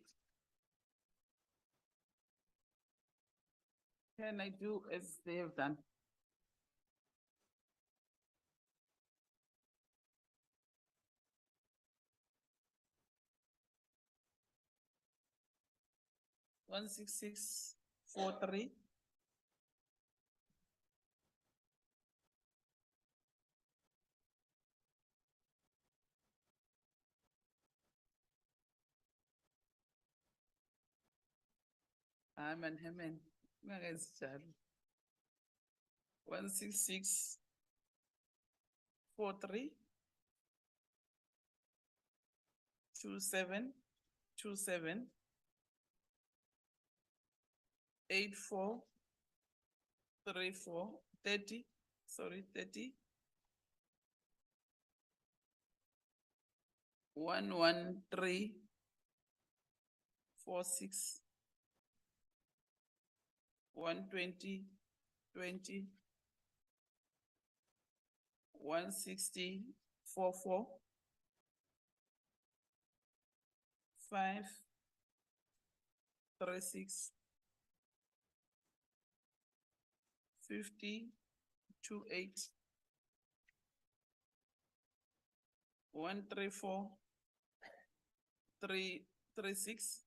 Can I do as they have done? One six six 43. Amen, amen. 166 43 27 27 8434 30, sorry, 30. 11346. 120 20. 160 44. 5 36. 50 28. 134 336.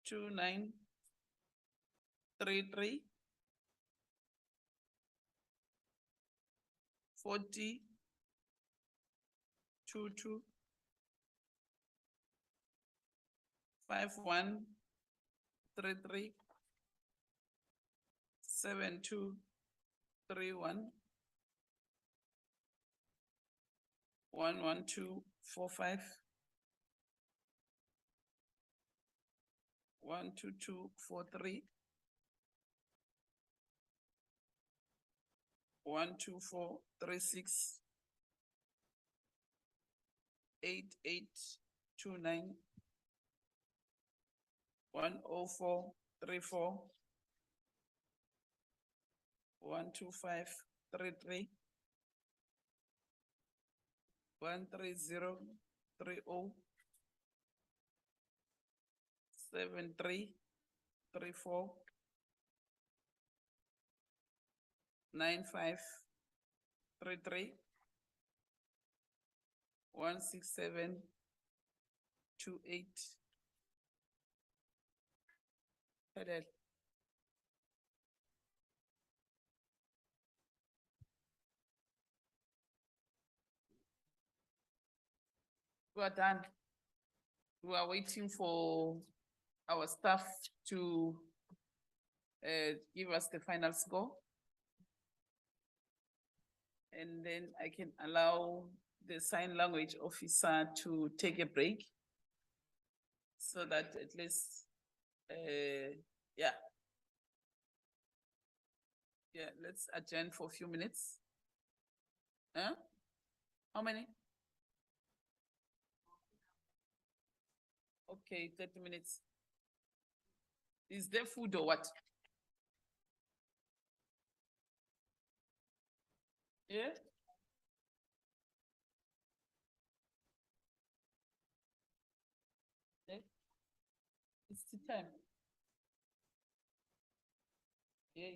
29 33. 40 22. 51 33. 72 31. 11245. 12243. 12436. 8829. 10434. 12533. 13030. 7334. 9533. 16728. Headed. We are done. We are waiting for our staff to give us the final score. And then I can allow the sign language officer to take a break. So that at least, yeah. Yeah, let's adjourn for a few minutes. Huh? How many? Okay, 30 minutes. Is there food or what? Yeah? Yeah. It's the time. Yeah.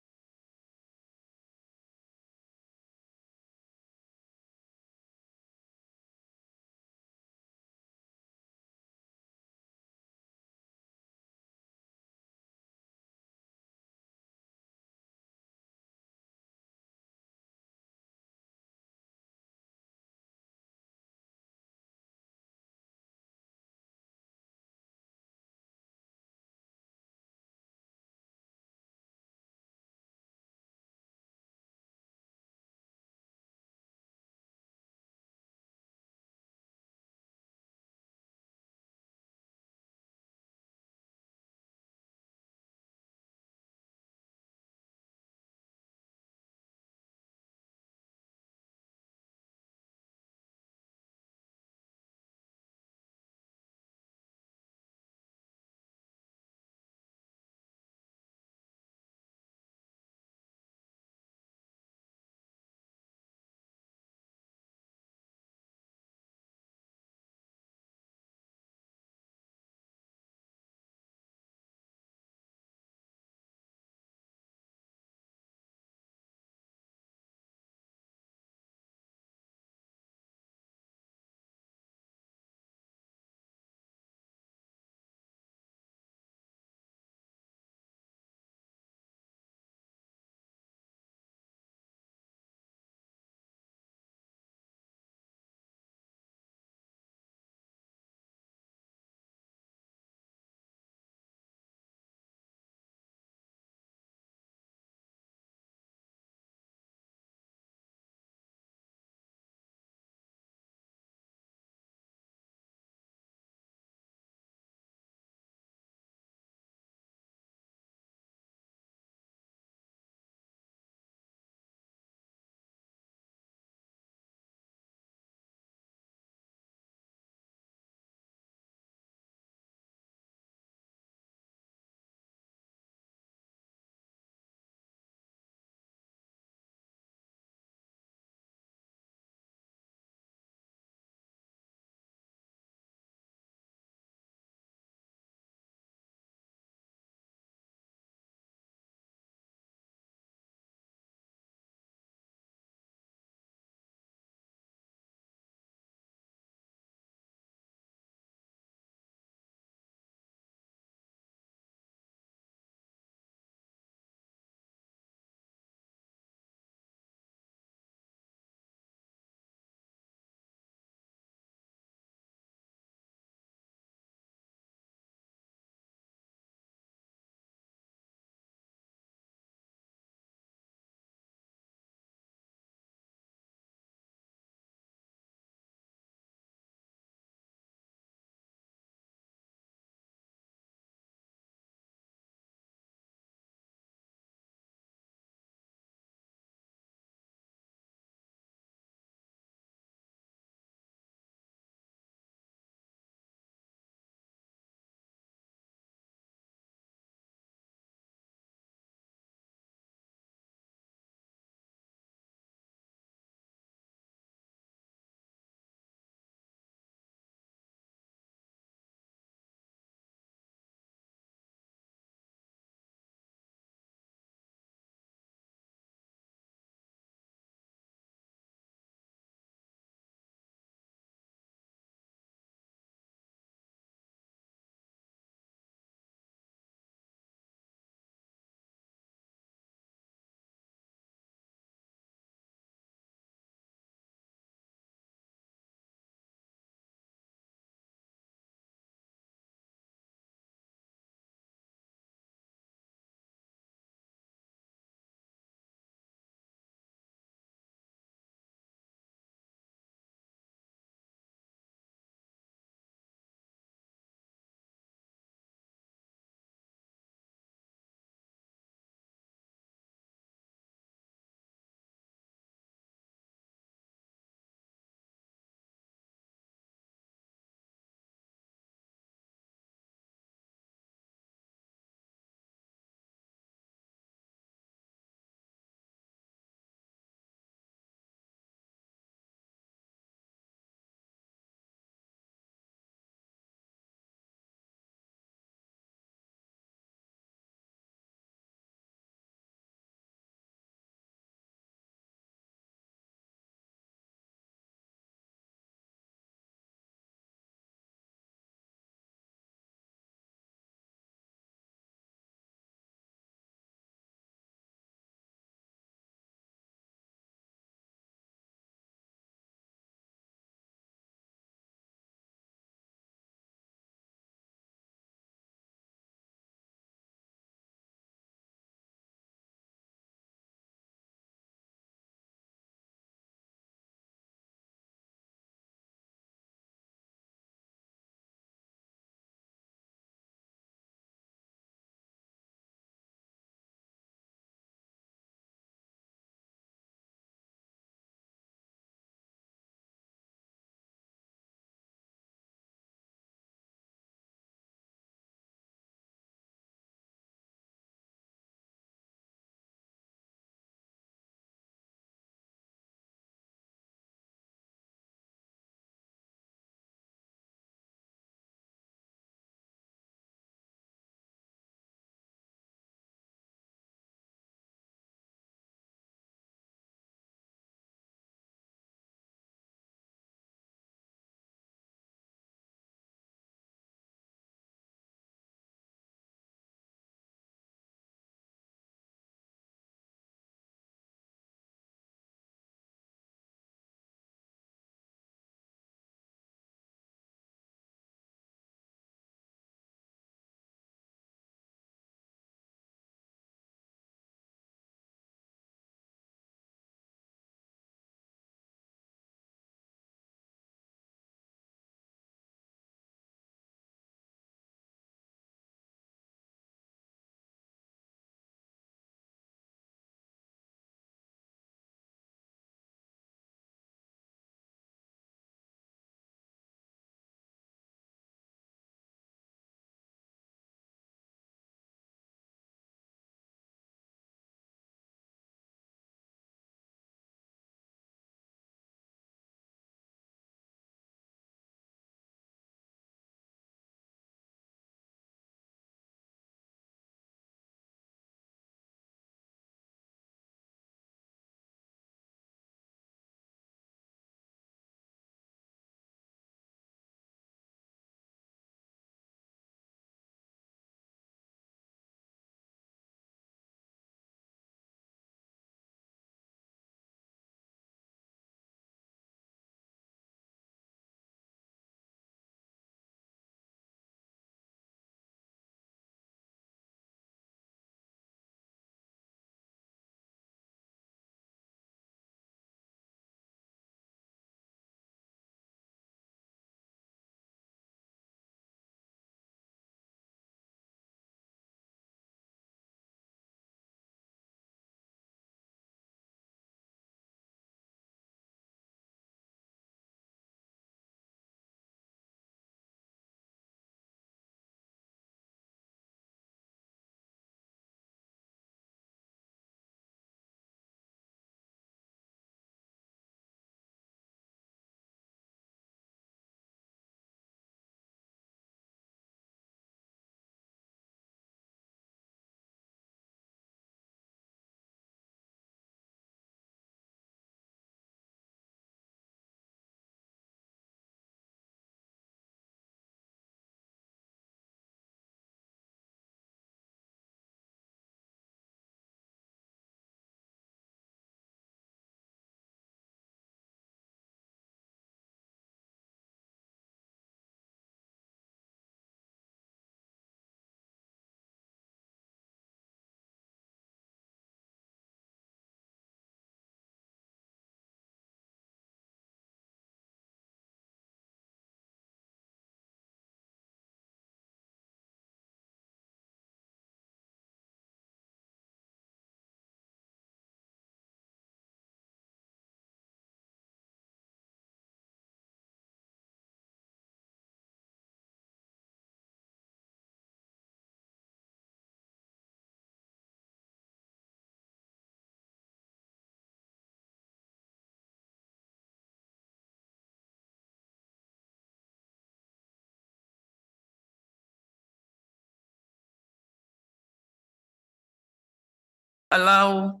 allow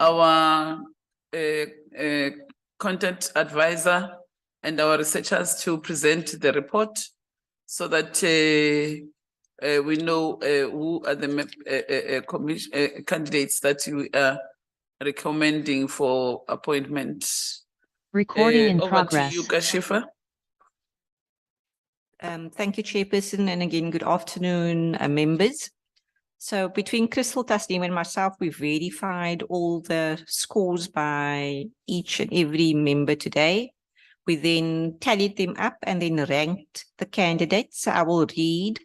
our content advisor and our researchers to present the report so that we know who are the candidates that we are recommending for appointment. Recording in Over progress. to you, Kashifa. Thank you, Chairperson, and again, good afternoon, members. So between Crystal, Tasneem and myself, we've verified all the scores by each and every member today. We then tallied them up and then ranked the candidates. So I will read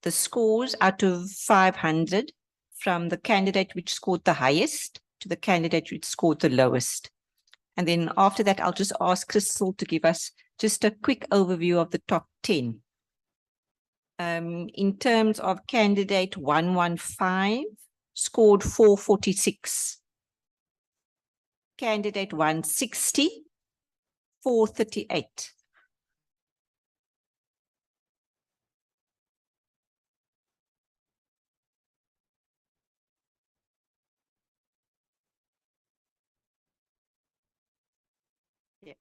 the scores out of 500 from the candidate which scored the highest to the candidate which scored the lowest. And then after that, I'll just ask Crystal to give us just a quick overview of the top 10. In terms of candidate 115, scored 446. Candidate 160, 438. Yeah.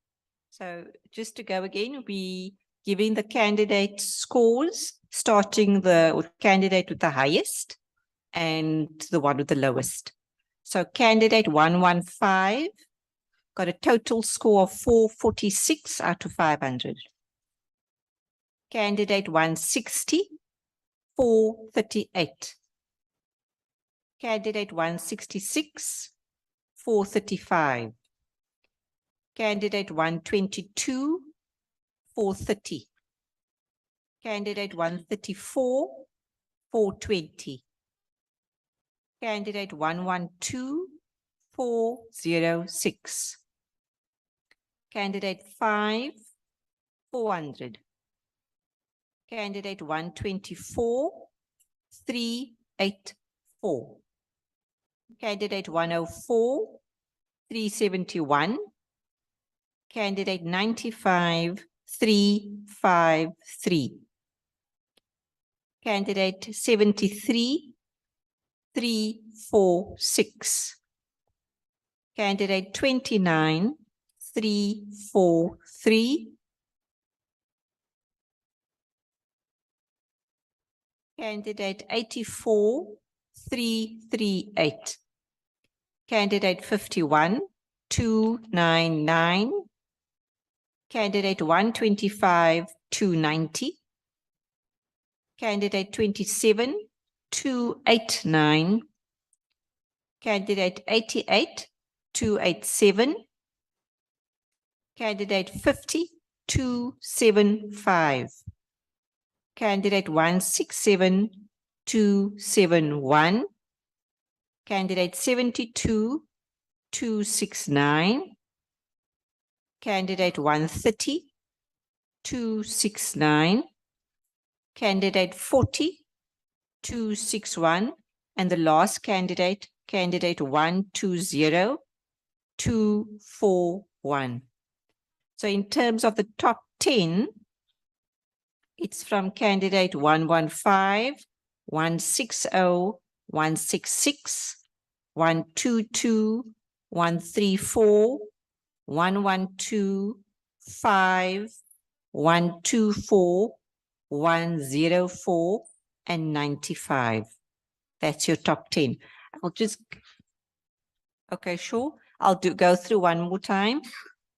So just to go again, we giving the candidate scores, starting the candidate with the highest and the one with the lowest. So candidate 115 got a total score of 446 out of 500. Candidate 160, 438. Candidate 166, 435. Candidate 122, 430. Candidate 134, 420. Candidate 112, 406. Candidate 5, 400. Candidate 124, 384. Candidate 104, 371. Candidate 95, 353. Candidate 73, 346. Candidate 29, 343. Candidate 84, 338. Candidate 51, 299. Candidate 125, 290. Candidate 27, 289. Candidate 88, 287. Candidate 50, 275. Candidate 167, 271. Candidate 72, 269. Candidate 130, 269. Candidate 40, 261. And the last candidate, candidate 120, 241. So in terms of the top 10, it's from candidate 115, 160, 166, 122, 134, 112, 5, 124, 104, and 95. That's your top 10. I'll just, okay, sure. I'll go through one more time.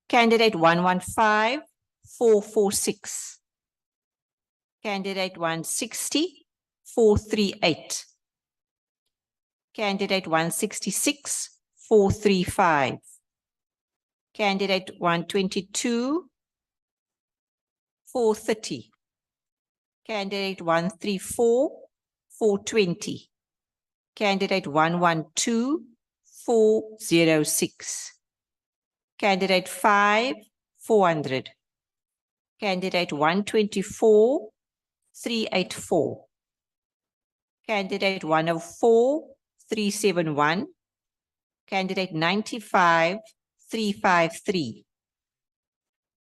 Candidate 115, 446. Candidate 160, 438. Candidate 166, 435. Candidate 122, 430. Candidate 134, 420. Candidate 112, 406. Candidate 5, 400. Candidate 124, 384. Candidate 104, 371. Candidate 95, 353.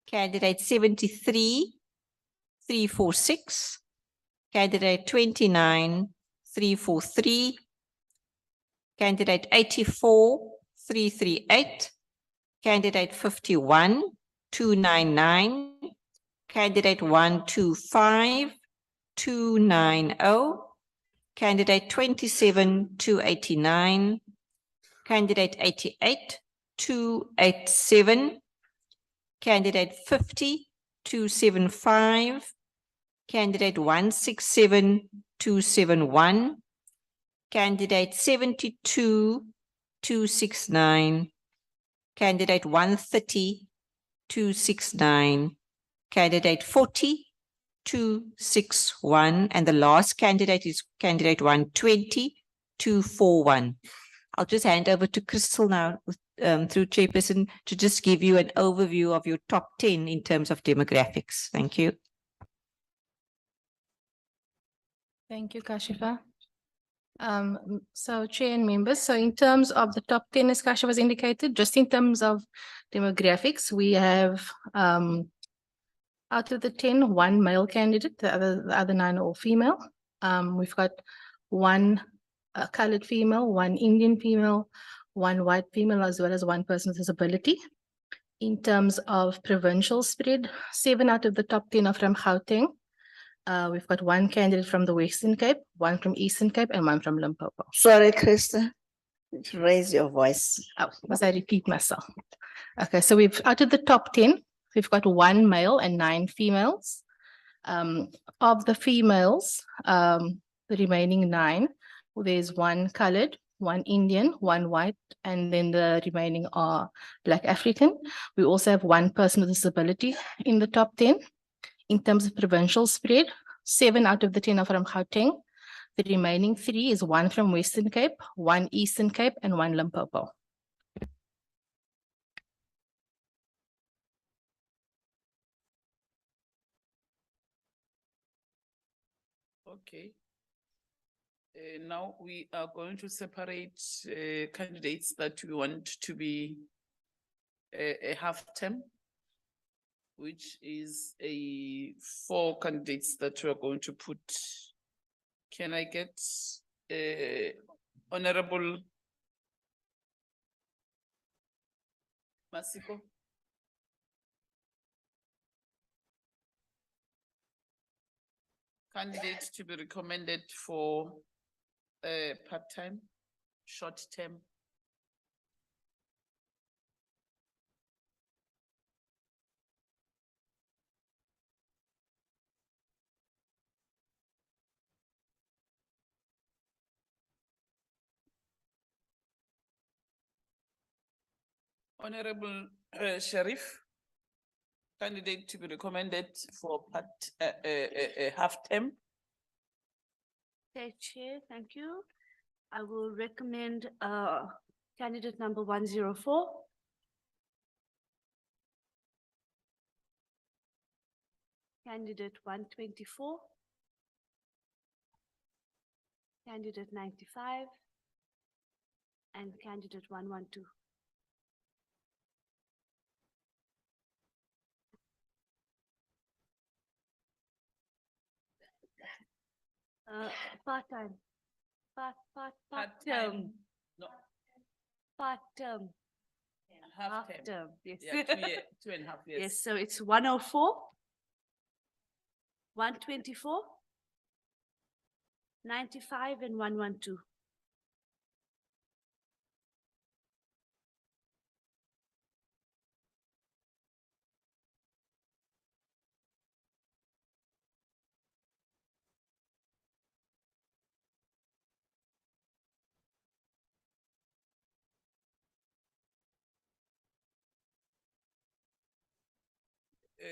Candidate 73, 346. Candidate 29, 343. Candidate 84,338. Candidate 51,299. Candidate 125,290. Candidate 27,289. Candidate 88,287. Candidate 50,275. Candidate 167,271. Candidate 72,269. Candidate 130,269. Candidate 40,261. And the last candidate is candidate 120,241. I'll just hand over to Crystal now through Chairperson to just give you an overview of your top 10 in terms of demographics. Thank you. Thank you, Kashifa. So Chair and members, so in terms of the top 10, as Kashifa was indicated, just in terms of demographics, we have out of the 10, one male candidate, the other 9 are all female. We've got one colored female, one Indian female, one white female, as well as one person with disability. In terms of provincial spread, 7 out of the top 10 are from Gauteng. We've got one candidate from the Western Cape, one from Eastern Cape, and one from Limpopo. Sorry, Krista. Raise your voice. Oh, must I repeat myself? Okay, so out of the top 10, we've got one male and 9 females. Of the females, the remaining 9, there's one colored, one Indian, one white, and then the remaining are Black African. We also have one person with disability in the top 10. In terms of provincial spread, 7 out of the 10 are from Gauteng. The remaining 3 is one from Western Cape, one Eastern Cape, and one Limpopo. Okay. Now we are going to separate candidates that we want to be a half term, which is 4 candidates that we are going to put. Can I get Honorable Masiko? Candidates to be recommended for part-time, short-term. Honorable Sheriff, candidate to be recommended for half term. Okay, Chair, thank you. I will recommend candidate number 104. Candidate 124. Candidate 95. And candidate 112. Part-time. Part-term. No, Part-term. half term. Half-term, yes. Yeah, 2.5 years. Yes, so it's 104, 124, 95, and 112. Uh,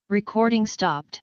Recording stopped.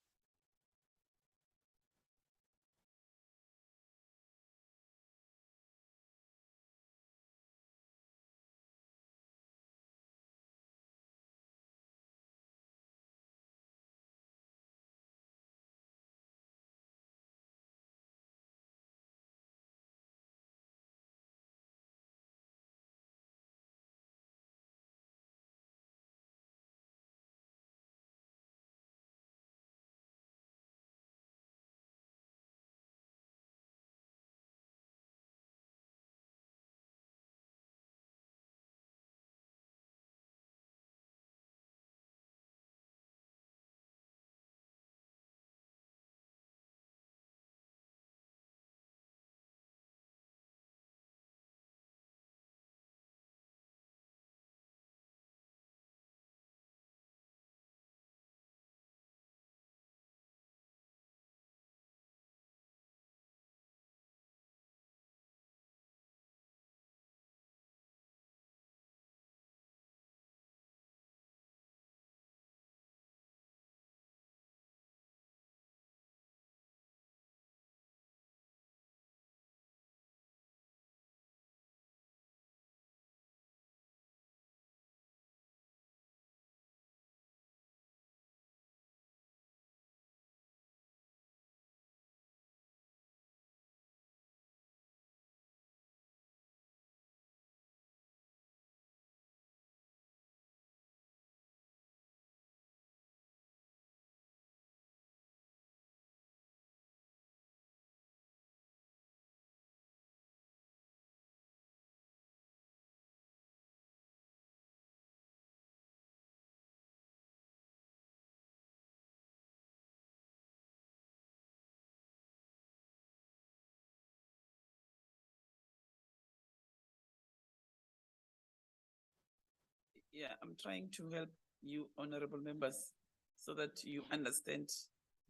Yeah, I'm trying to help you, honorable members, so that you understand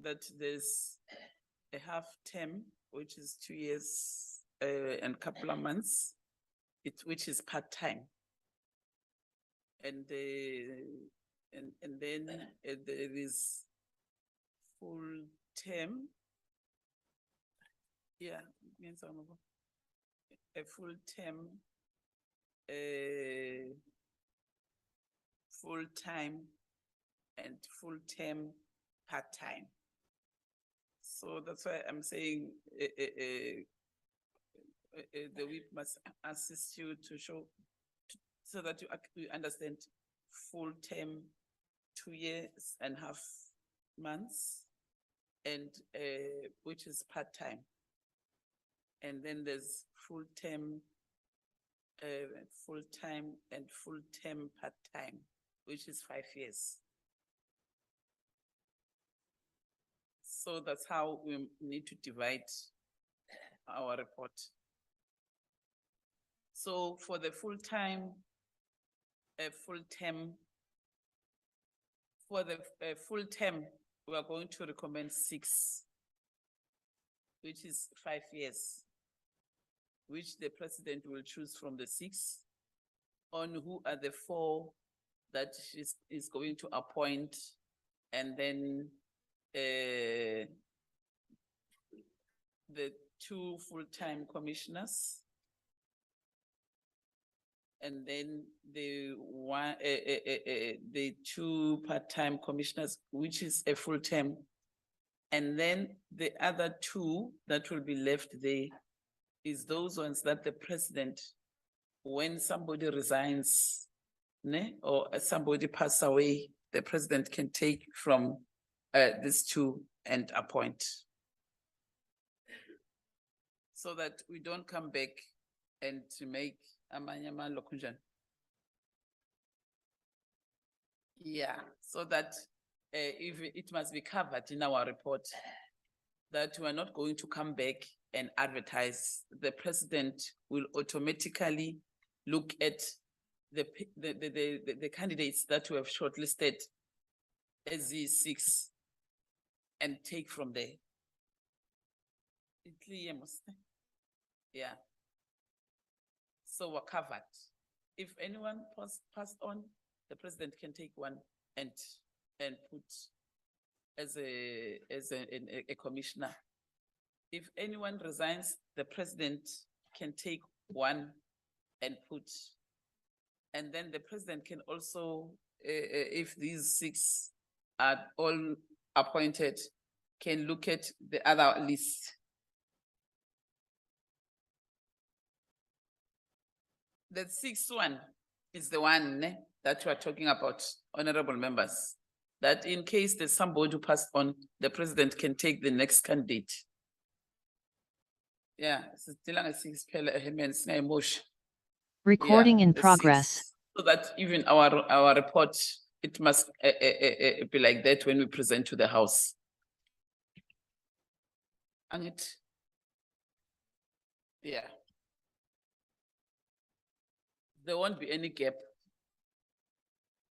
that there's a half term, which is 2 years and couple of months, which is part-time. And then there is full term. Yeah, means a full term, full time, and full term part-time. So that's why I'm saying the whip must assist you to show so that you understand full term 2 years and half months, and which is part-time. And then there's full term, full-time and full-term part-time, which is 5 years. So that's how we need to divide our report. So for the full-time, full-term, for the full term, we are going to recommend 6, which is 5 years, which the president will choose from the 6 on who are the 4 that is going to appoint, and then the 2 full-time commissioners, and then the 2 part-time commissioners, which is a full term. And then the other 2 that will be left there is those ones that the president, when somebody resigns, or somebody pass away, the president can take from these 2 and appoint. So that we don't come back and to make amanyama lokunjan. Yeah, so that if it must be covered in our report, that we are not going to come back and advertise. The president will automatically look at the candidates that we have shortlisted as the 6 and take from there. Yeah. So we're covered. If anyone passed on, the president can take one and put as a commissioner. If anyone resigns, the president can take one and put. And then the president can also, if these 6 are all appointed, can look at the other list. The 6th one is the one that we are talking about, honorable members. That in case there's somebody who passed on, the president can take the next candidate. Yeah, Recording in the progress. 6th, so that even our report, it must be like that when we present to the House. And it, yeah. There won't be any gap.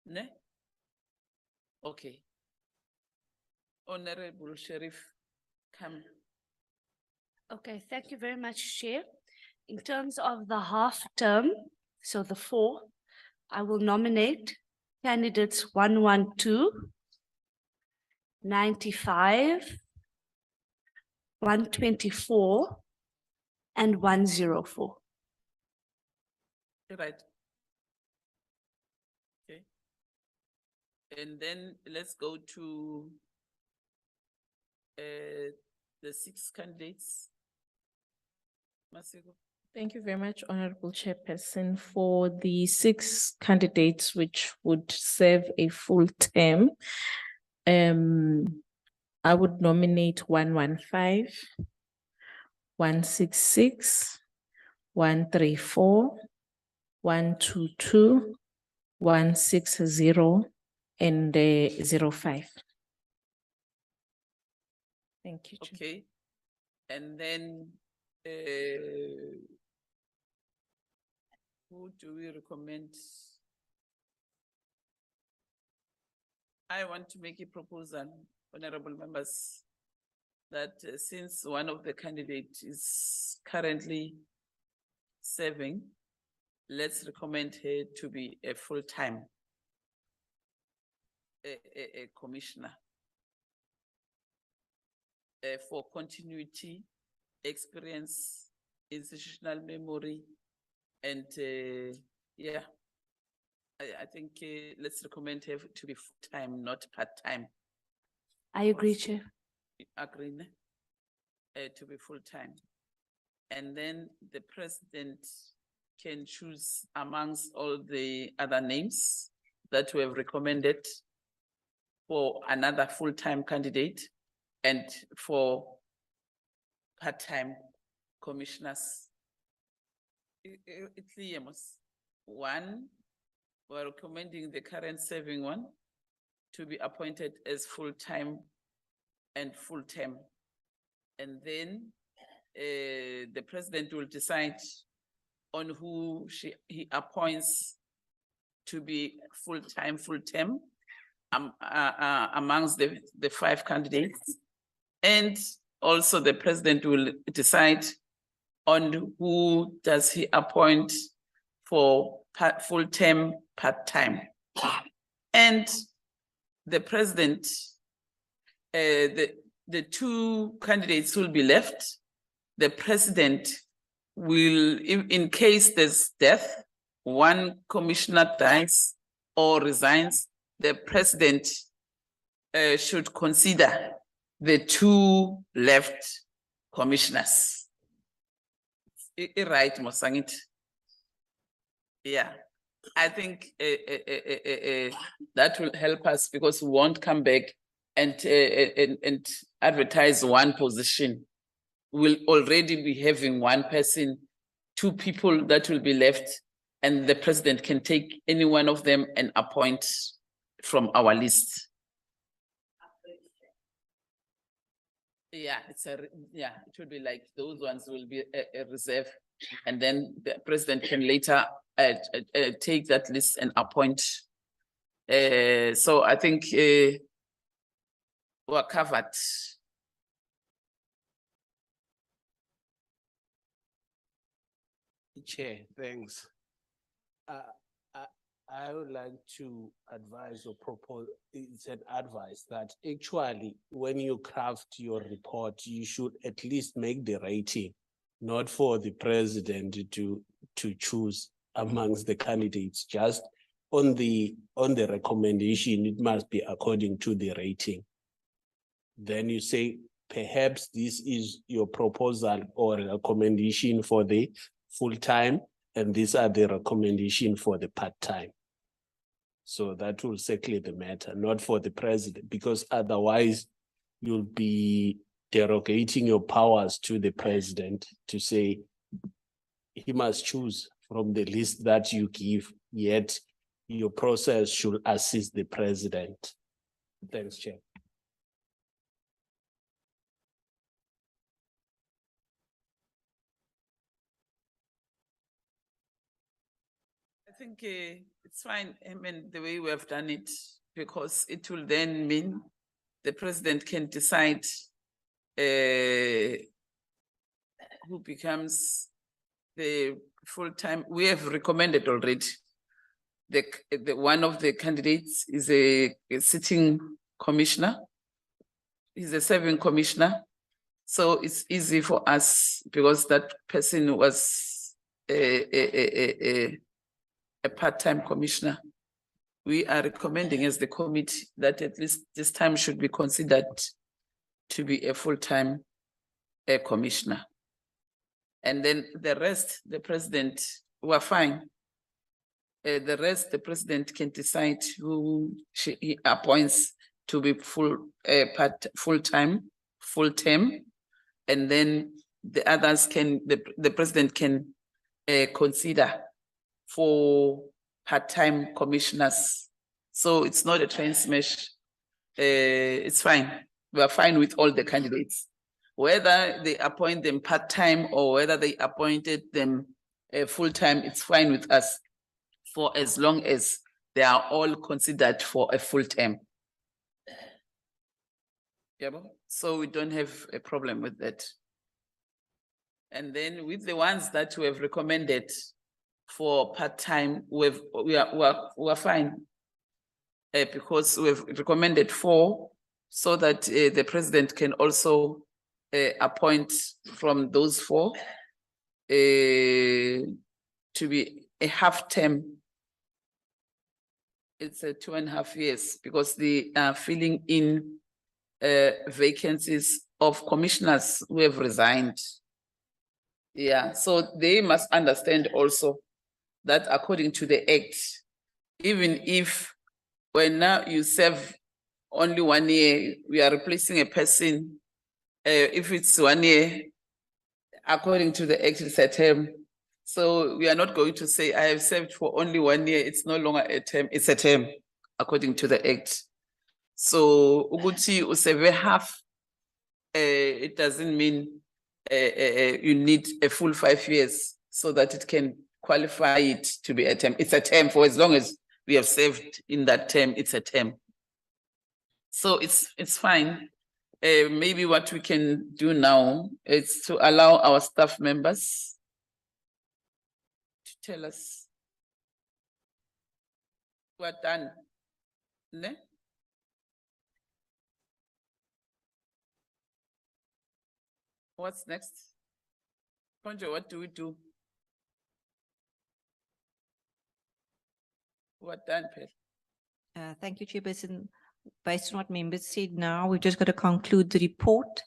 Ne? Okay. Honorable Sheriff, come. Okay, thank you very much, Chair. In terms of the half term, so the 4, I will nominate candidates 112, 95, 124, and 104. Right. Okay. And then let's go to the 6 candidates. Masego. Thank you very much, Honorable Chairperson, for the 6 candidates which would serve a full term. I would nominate 115, 166, 134, 122, 160, and 05. Thank you, Chair. Okay. And then who do we recommend? I want to make a proposal, honorable members, that since one of the candidates is currently serving, let's recommend her to be a full-time a commissioner for continuity, experience, institutional memory, and yeah, I think let's recommend her to be full-time, not part-time. I agree, Chair. Agree, ne? To be full-time. And then the president can choose amongst all the other names that we have recommended for another full-time candidate and for part-time commissioners. It's clear, one, we're recommending the current serving one to be appointed as full-time and full-term. And then the president will decide on who he appoints to be full-time, full-term amongst the 5 candidates. And also the president will decide on who does he appoint for full-term, part-time. And the president, the 2 candidates will be left. The president will, in case there's death, one commissioner dies or resigns, the president should consider the 2 left commissioners. Right, Mosangit? Yeah, I think that will help us because we won't come back and advertise one position. We'll already be having one person, 2 people that will be left, and the president can take any one of them and appoint from our list. Yeah, it will be like those ones will be a reserve, and then the president can later take that list and appoint. So I think we're covered. Chair, thanks. I would like to advise or propose, it's an advice that actually when you craft your report, you should at least make the rating, not for the president to choose amongst the candidates, just on the recommendation, it must be according to the rating. Then you say, perhaps this is your proposal or recommendation for the full-time, and these are the recommendation for the part-time. So that will settle the matter, not for the president, because otherwise you'll be derogating your powers to the president to say he must choose from the list that you give, yet your process should assist the president. Thanks, Chair. I think it's fine, I mean, the way we have done it, because it will then mean the president can decide who becomes the full-time. We have recommended already. The one of the candidates is a sitting commissioner. He's a serving commissioner. So it's easy for us because that person was a part-time commissioner. We are recommending as the committee that at least this time should be considered to be a full-time commissioner. And then the rest, the president, were fine. The rest, the president can decide who he appoints to be full-time, full-term, and then the others can, the president can consider for part-time commissioners. So it's not a train smash. It's fine. We are fine with all the candidates. Whether they appoint them part-time or whether they appointed them full-time, it's fine with us, for as long as they are all considered for a full term. Yeah, so we don't have a problem with that. And then with the ones that we have recommended for part-time, we are fine because we've recommended 4 so that the president can also appoint from those 4 to be a half term. It's a 2.5 years because they are filling in vacancies of commissioners who have resigned. Yeah, so they must understand also that according to the Act, even if when now you serve only 1 year, we are replacing a person, if it's 1 year, according to the Act, it's a term. So we are not going to say, I have served for only 1 year, it's no longer a term, it's a term, according to the Act. So, Uguti useve half, it doesn't mean you need a full 5 years so that it can qualify it to be a term. It's a term for as long as we have served in that term, it's a term. So it's fine. Maybe what we can do now is to allow our staff members to tell us what done. Ne? What's next? Konjo, what do we do? What done, Pel? Thank you, Chairperson. Based on what members said now, we've just got to conclude the report.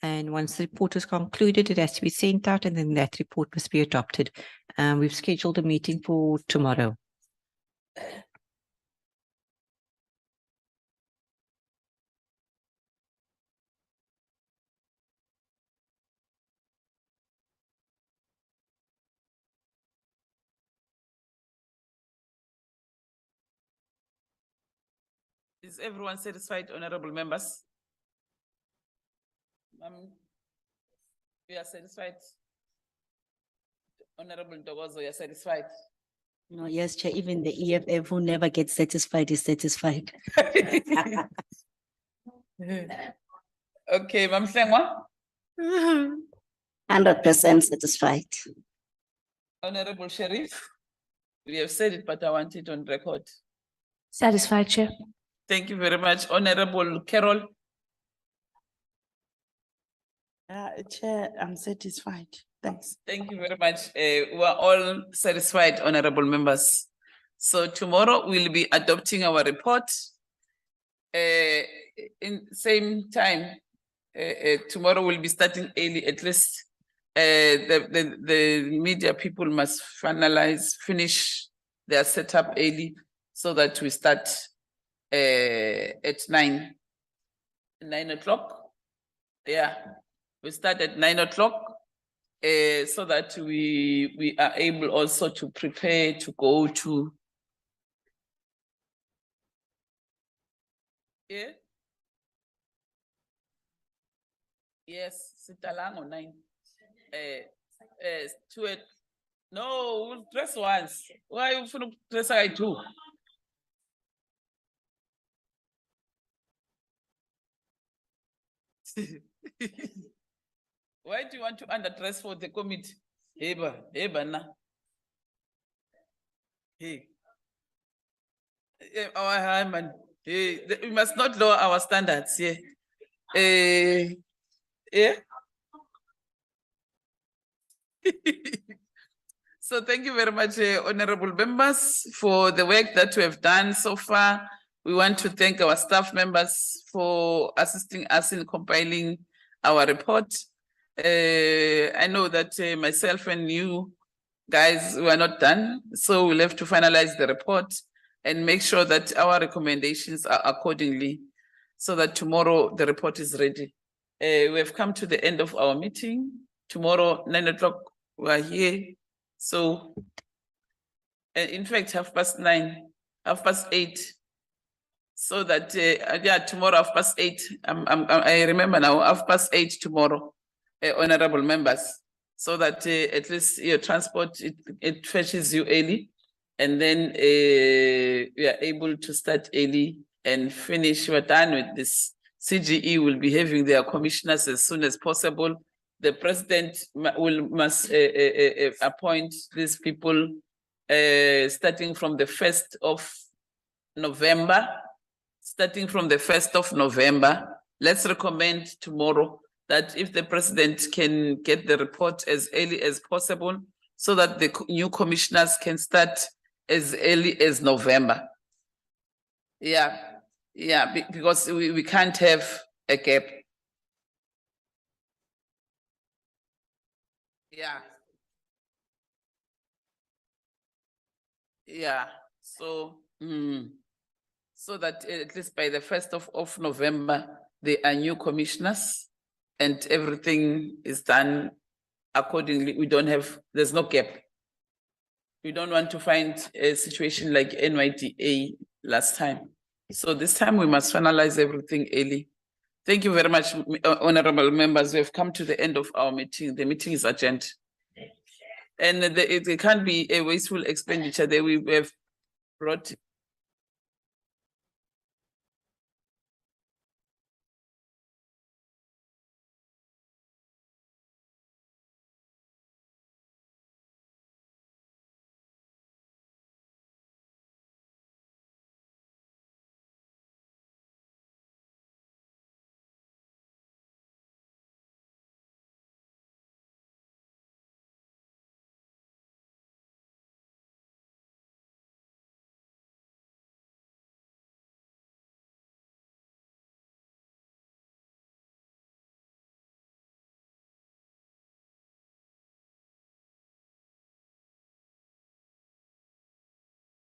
And once the report is concluded, it has to be sent out and then that report must be adopted. We've scheduled a meeting for tomorrow. Is everyone satisfied, honorable members? We are satisfied. Honorable Ntokozo, you are satisfied? No, yes, Chair, even the EFF who never gets satisfied is satisfied. Okay, Mam Sengwa? 100% satisfied. Honorable Sheriff? We have said it, but I want it on record. Satisfied, Chair. Thank you very much, Honorable Carol. Chair, I'm satisfied. Thanks. Thank you very much. We are all satisfied, honorable members. So tomorrow we'll be adopting our report. In same time, tomorrow we'll be starting early. At least the media people must finish their setup early so that we start at 9 o'clock. Yeah, we start at 9 o'clock. So that we are able also to prepare to go to. Yeah. Yes, Sitalango 9. To it. No, we'll dress once. Why you finna dress I do? Why do you want to underdress for the committee? Heba na. Hey. Our man. Hey, we must not lower our standards. Yeah. Yeah. So thank you very much, honorable members, for the work that we have done so far. We want to thank our staff members for assisting us in compiling our report. I know that myself and you guys were not done, so we'll have to finalize the report and make sure that our recommendations are accordingly so that tomorrow the report is ready. We have come to the end of our meeting. Tomorrow, 9 o'clock, we are here. So, in fact, 9:30, 8:30. So that, yeah, tomorrow, 8:30. I remember now, 8:30 tomorrow, honorable members. So that at least your transport, it fetches you early. And then we are able to start early and finish. We're done with this. CGE will be having their commissioners as soon as possible. The president must appoint these people starting from the 1st of November. Starting from the 1st of November, let's recommend tomorrow that if the president can get the report as early as possible so that the new commissioners can start as early as November. Yeah, yeah, because we can't have a gap. Yeah. Yeah, so so that at least by the 1st of November, there are new commissioners and everything is done accordingly. There's no gap. We don't want to find a situation like NYDA last time. So this time we must finalize everything early. Thank you very much, honorable members. We have come to the end of our meeting. The meeting is adjourned. And it can't be a wasteful expenditure that we have brought